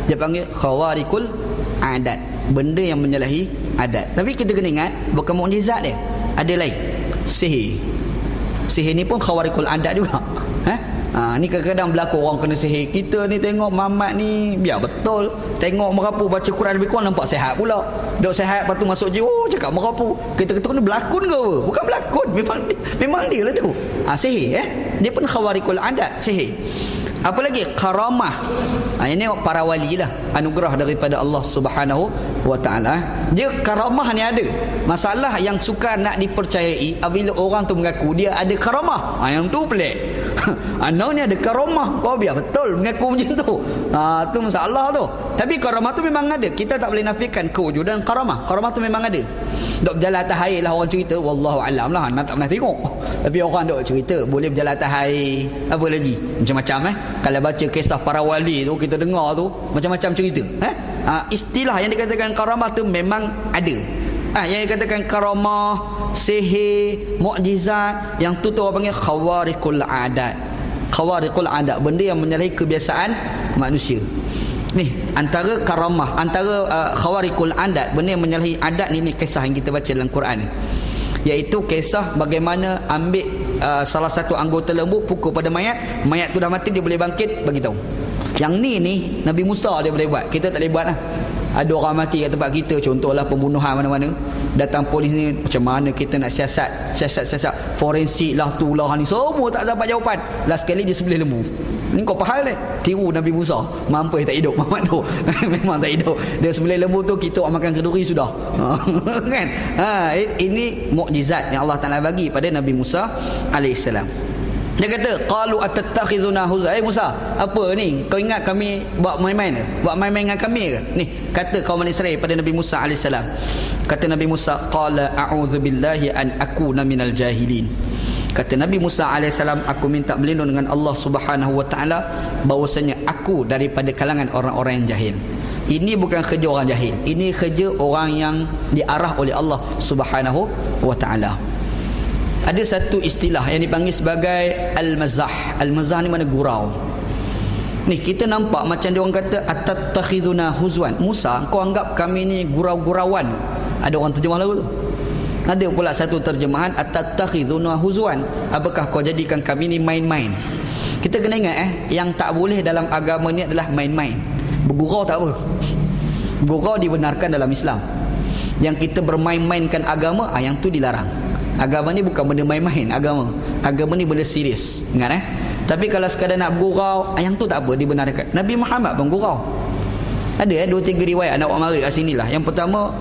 A: Dia panggil khawarikul adat, benda yang menyalahi adat. Tapi kita kena ingat bukan mukjizat dia, ada lain. Sihir ni pun khawarikul adat juga. Ni kadang-kadang berlaku orang kena sihir. Kita ni tengok Mamat ni biar betul, tengok merapu baca Quran lebih kurang nampak sihat pula. Dok sihat lepas tu masuk je cakap merapu. Kita kata berlakon ke apa? Bukan berlakon, memang dia lah tu. Sihir dia pun khawarikul adat, sihir. Apa lagi? Karamah. Ini para wali lah, anugerah daripada Allah Subhanahu wa taala. Dia karamah ni ada. Masalah yang suka nak dipercayai apabila orang tu mengaku dia ada karamah. Yang tu pelik. Anak ni ada karamah. Kau biar betul mengaku macam tu. Tu masalah tu. Tapi karamah tu memang ada. Kita tak boleh nafikan kewujudan karamah. Karamah tu memang ada. Dok berjalan atas air lah orang cerita, wallahu alam lah, nak tak pernah tengok. Tapi orang dok cerita boleh berjalan atas air. Apa lagi? Macam-macam Kalau baca kisah para wali tu, kita dengar tu macam-macam cerita. Istilah yang dikatakan karamah tu memang ada. Yang dikatakan karamah, sihir, mukjizat, yang tu orang panggil khawarikul adat. Khawarikul adat, benda yang menyalahi kebiasaan manusia. Ni antara karamah, antara khawarikul adat, benda yang menyalahi adat ni kisah yang kita baca dalam Quran ni. Iaitu kisah bagaimana ambil salah satu anggota lembu, pukul pada mayat tu dah mati, dia boleh bangkit, bagi tahu. Yang ni Nabi Musa dia boleh buat, kita tak boleh buat lah. Ada orang mati kat tempat kita, contohlah pembunuhan mana-mana, datang polis ni, macam mana kita nak siasat forensik lah tu lah ni, semua tak dapat jawapan. Last sekali dia sembelih lembu. Ni kau faham tiru Nabi Musa, mampu tak hidup Muhammad tu. Memang tak hidup, dia sembelih lembu tu, kita orang makan kenduri sudah. Kan? Ini mukjizat yang Allah Taala bagi pada Nabi Musa alaihissalam. Dia kata, qalu atattakhizuna huzwa. Musa, apa ni? Kau ingat kami buat main-main ke? Buat main-main dengan kami ke? Ni kata kaum Bani Israil pada Nabi Musa alaihissalam. Kata Nabi Musa, qala a'udzubillahi an akuna minal jahilin. Kata Nabi Musa alaihissalam, aku minta berlindung dengan Allah Subhanahu wa taala bahwasanya aku daripada kalangan orang-orang yang jahil. Ini bukan kerja orang jahil, ini kerja orang yang diarah oleh Allah Subhanahu wa taala. Ada satu istilah yang dipanggil sebagai al-mazah. Al-mazah ni mana gurau. Ni kita nampak macam dia orang kata atattakhizuna huzwan. Musa, kau anggap kami ni gurau-gurauan. Ada orang terjemah lagu tu. Ada pula satu terjemahan atattakhizuna huzwan. Apakah kau jadikan kami ni main-main? Kita kena ingat yang tak boleh dalam agama ni adalah main-main. Bergurau tak apa. Bergurau dibenarkan dalam Islam. Yang kita bermain-mainkan agama, yang tu dilarang. Agama ni bukan benda main-main. Agama ni benda serius. Ingat Tapi kalau sekadar nak bergurau, yang tu tak apa, dibenarkan. Nabi Muhammad pun gurau. Ada 2-3 riwayat nak buat mari kat sini lah. Yang pertama,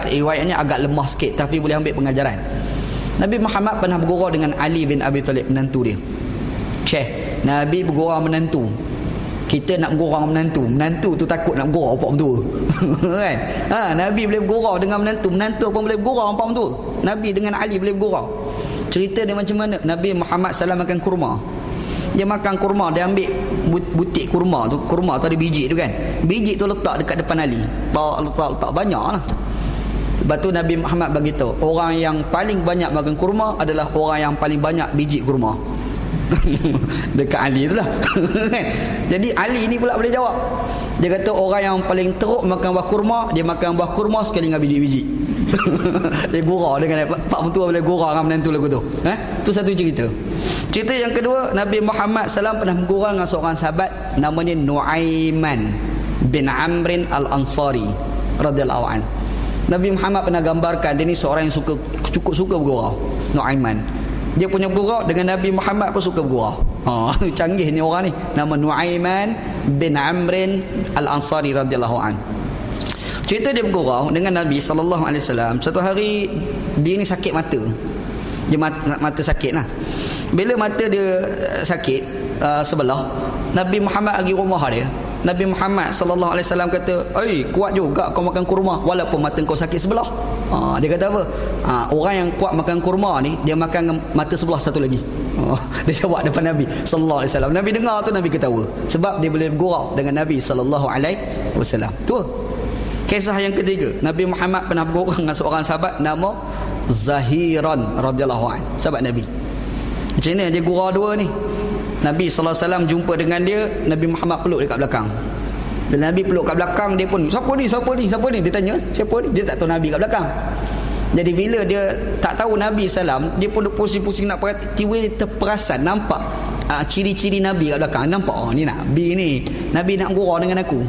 A: riwayatnya agak lemah sikit, tapi boleh ambil pengajaran. Nabi Muhammad pernah bergurau dengan Ali bin Abi Talib, menantu dia. Syekh, Nabi bergurau menantu. Kita nak bergurau menantu tu takut nak bergurau apa mentua. Kan? Nabi boleh bergurau dengan menantu pun boleh bergurau apa mentua. Nabi dengan Ali boleh bergurau. Cerita dia macam mana? Nabi Muhammad SAW makan kurma. Dia makan kurma, dia ambil butik kurma tu ada biji tu kan. Biji tu letak dekat depan Ali. Letak banyak lah. Lepas tu Nabi Muhammad bagi tahu, orang yang paling banyak makan kurma adalah orang yang paling banyak biji kurma. Dekat Ali tu lah. Jadi Ali ni pula boleh jawab. Dia kata orang yang paling teruk makan buah kurma, dia makan buah kurma sekali dengan biji-biji. Dia gurau dengan pak mentua boleh gurau dengan menantu lagu tu. Tu satu cerita. Cerita yang kedua, Nabi Muhammad SAW pernah bergurau dengan seorang sahabat namanya Nuaiman bin Amrin Al-Ansari radhiyallahu anhu. Nabi Muhammad pernah gambarkan dia ni seorang yang cukup suka bergurau. Nuaiman, dia punya bergurau dengan Nabi Muhammad pun suka bergurau. Canggih ni orang ni. Nama Nuaiman bin Amrin Al-Ansari radhiyallahu anhu. Cerita dia bergurau dengan Nabi SAW. Satu hari dia ni sakit mata. Dia mata sakit lah. Bila mata dia sakit sebelah, Nabi Muhammad pergi rumah dia. Nabi Muhammad SAW kata, kuat juga kau makan kurma walaupun mata kau sakit sebelah. Dia kata apa? Orang yang kuat makan kurma ni, dia makan mata sebelah satu lagi. Dia jawab depan Nabi sallallahu alaihi wasallam. Nabi dengar tu, Nabi ketawa sebab dia boleh bergurau dengan Nabi sallallahu alaihi wasallam. Dua. Kisah yang ketiga, Nabi Muhammad pernah bergurau dengan seorang sahabat nama Zahiran radhiyallahu anhu, sahabat Nabi. Macam ni dia gurau dua ni. Nabi sallallahu alaihi wasallam jumpa dengan dia, Nabi Muhammad peluk dekat belakang. Bila Nabi peluk kat belakang, dia pun, siapa ni? Dia tanya, siapa ni? Dia tak tahu Nabi kat belakang. Jadi bila dia tak tahu Nabi salam, dia pun pusing-pusing nak perhati, tiba dia terperasan nampak ciri-ciri Nabi kat belakang. Nampak, ni Nabi ni. Nabi nak gurau dengan aku.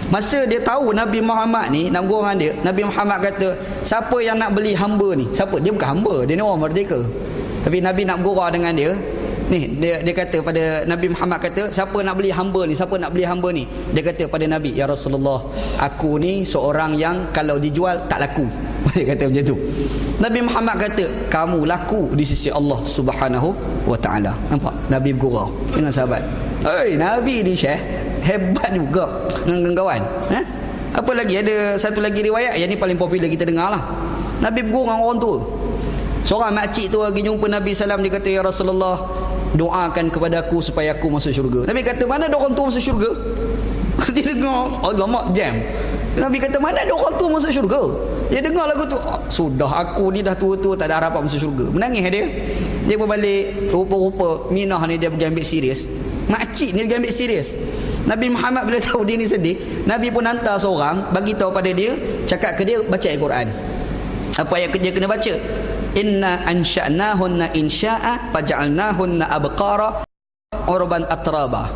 A: Masa dia tahu Nabi Muhammad ni nak gurau dengan dia, Nabi Muhammad kata, siapa yang nak beli hamba ni? Siapa? Dia bukan hamba, dia ni orang merdeka. Tapi Nabi nak gurau dengan dia. Ni dia kata pada Nabi Muhammad, kata, siapa nak beli hamba ni? Siapa nak beli hamba ni? Dia kata pada Nabi, ya Rasulullah, aku ni seorang yang kalau dijual tak laku. Dia kata macam tu. Nabi Muhammad kata, kamu laku di sisi Allah Subhanahu wa taala. Nampak? Nabi bergurau dengan sahabat. Nabi ni Syekh hebat juga dengan kawan. Apa lagi, ada satu lagi riwayat yang ni paling popular kita dengar lah. Nabi bergurau dengan orang tua. Seorang makcik tu lagi jumpa Nabi salam, dia kata, ya Rasulullah, doakan kepada aku supaya aku masuk syurga. Nabi kata, mana ada orang tua masuk syurga? Dia dengar, alamak jam. Nabi kata, mana ada orang tua masuk syurga? Dia dengar lagu tu, sudah aku ni dah tua-tua tak ada harapan masuk syurga. Menangis dia. Dia berbalik, rupa-rupa Minah ni dia pergi ambil serius. Makcik ni pergi ambil serius. Nabi Muhammad bila tahu dia ni sedih, Nabi pun hantar seorang bagi tahu pada dia, cakap ke dia baca Al-Quran. Apa ayat dia kena baca? Inna ansha'nahunna insya'a faja'alnahunna abqara urban atraba.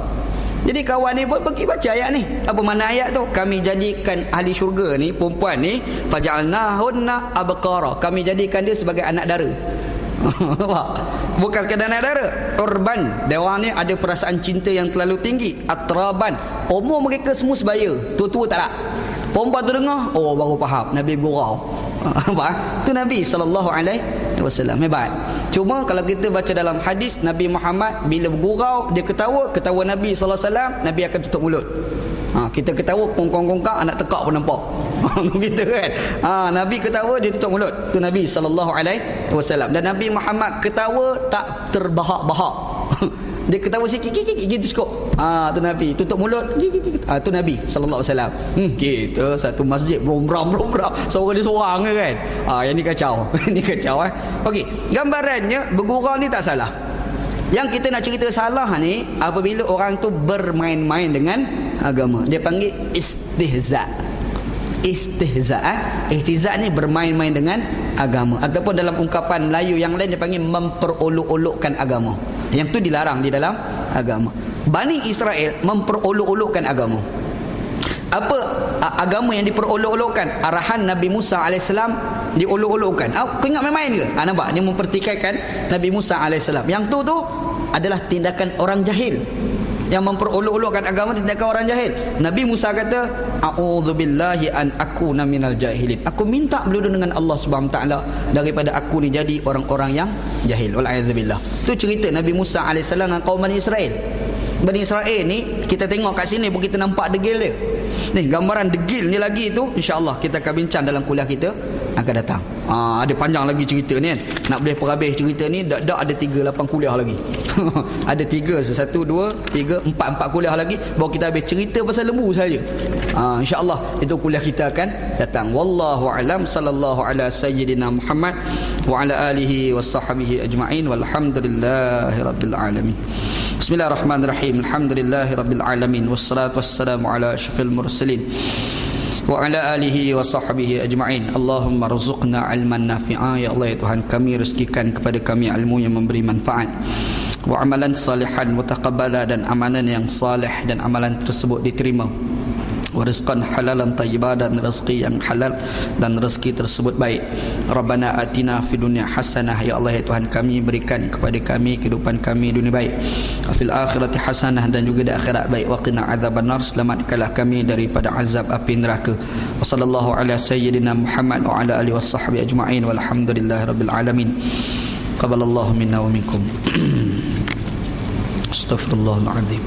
A: Jadi kawan ni pun pergi baca ayat ni. Apa makna ayat tu? Kami jadikan ahli syurga ni, perempuan ni, faja'alnahunna abqara. Kami jadikan dia sebagai anak dara. Bukan sekadar anak dara, urban. Dia orang ni ada perasaan cinta yang terlalu tinggi. Atraban, umur mereka semua sebaya, tua-tua tak nak. Perempuan tu dengar, baru faham. Nabi gurau. Apa? Tu Nabi sallallahu alaihi wasallam hebat. Cuma kalau kita baca dalam hadis, Nabi Muhammad bila bergurau, dia ketawa Nabi sallallahu alaihi wasallam, Nabi akan tutup mulut. Kita ketawa kongkong-kongkang, anak tekak pun nampak. Gitu kan. Nabi ketawa, dia tutup mulut. Tu Nabi sallallahu alaihi wasallam. Dan Nabi Muhammad ketawa tak terbahak-bahak. Dia ketawa sikit gitu cukup. Tu Nabi tutup mulut. Tu Nabi sallallahu alaihi wasallam. Kita satu masjid brom-brom seorang dia seorang kan. Yang ni kacau. Ini kacau Okey, gambarannya bergurau ni tak salah. Yang kita nak cerita salah ni apabila orang tu bermain-main dengan agama. Dia panggil istihza. Istihza ni bermain-main dengan agama. Ataupun dalam ungkapan Melayu yang lain dia panggil memperolok-olokkan agama. Yang tu dilarang di dalam agama. Bani Israel memperolok-olokkan agama. Apa agama yang diperolok-olokkan? Arahan Nabi Musa AS diolok-olokkan. Kau ingat main-main ke? Nampak? Dia mempertikaikan Nabi Musa AS. Yang tu adalah tindakan orang jahil. Yang memperolok-olokkan agama, tindakan orang jahil. Nabi Musa kata, a'udzubillahi an akuna minal jahilin. Aku minta berlindung dengan Allah Subhanahu Wa Taala daripada aku ni jadi orang-orang yang jahil. Wal'aidzubillah. Tu cerita Nabi Musa AS dengan kaum Bani Israel. Bani Israel ni, kita tengok kat sini pun kita nampak degil dia. Ni gambaran degil ni lagi tu, insya-Allah kita akan bincang dalam kuliah kita akan datang. Ada panjang lagi cerita ni kan. Nak boleh perhabis cerita ni, dak ada 3-8 kuliah lagi. Ada 3, 1, 2, 3, 4 kuliah lagi baru kita habis cerita pasal lembu saja. Insya-Allah itu kuliah kita akan datang. Wallahu a'lam, sallallahu ala sayyidina Muhammad wa ala alihi washabbihi ajma'in walhamdulillahirabbil alamin. Bismillahirrahmanirrahim. Alhamdulillahirabbil alamin wassalatu wassalamu ala asyrafil mursalin wa ala alihi wa sahbihi ajma'in. Allahumma rzuqna ilman nafi'a. Ya Allah ya Tuhan kami, rezekikan kepada kami ilmu yang memberi manfaat, wa amalan salihan mutaqabbala, dan amalan yang salih dan amalan tersebut diterima, wa rizqan halalan tayyiban, dan rezeki yang halal dan rezeki tersebut baik. Rabbana atina fid dunya hasanah. Ya Allah ya Tuhan kami, berikan kepada kami kehidupan kami dunia baik, fil akhirati hasanah, dan juga di akhirat baik. Wa qina adzabannar, selamatkanlah kami daripada azab api neraka. Wa sallallahu ala sayyidina Muhammad wa ala alihi washabbihi ajma'in walhamdulillahirabbil alamin. Qabalallahu minna wa minkum. Astaghfirullahal azim.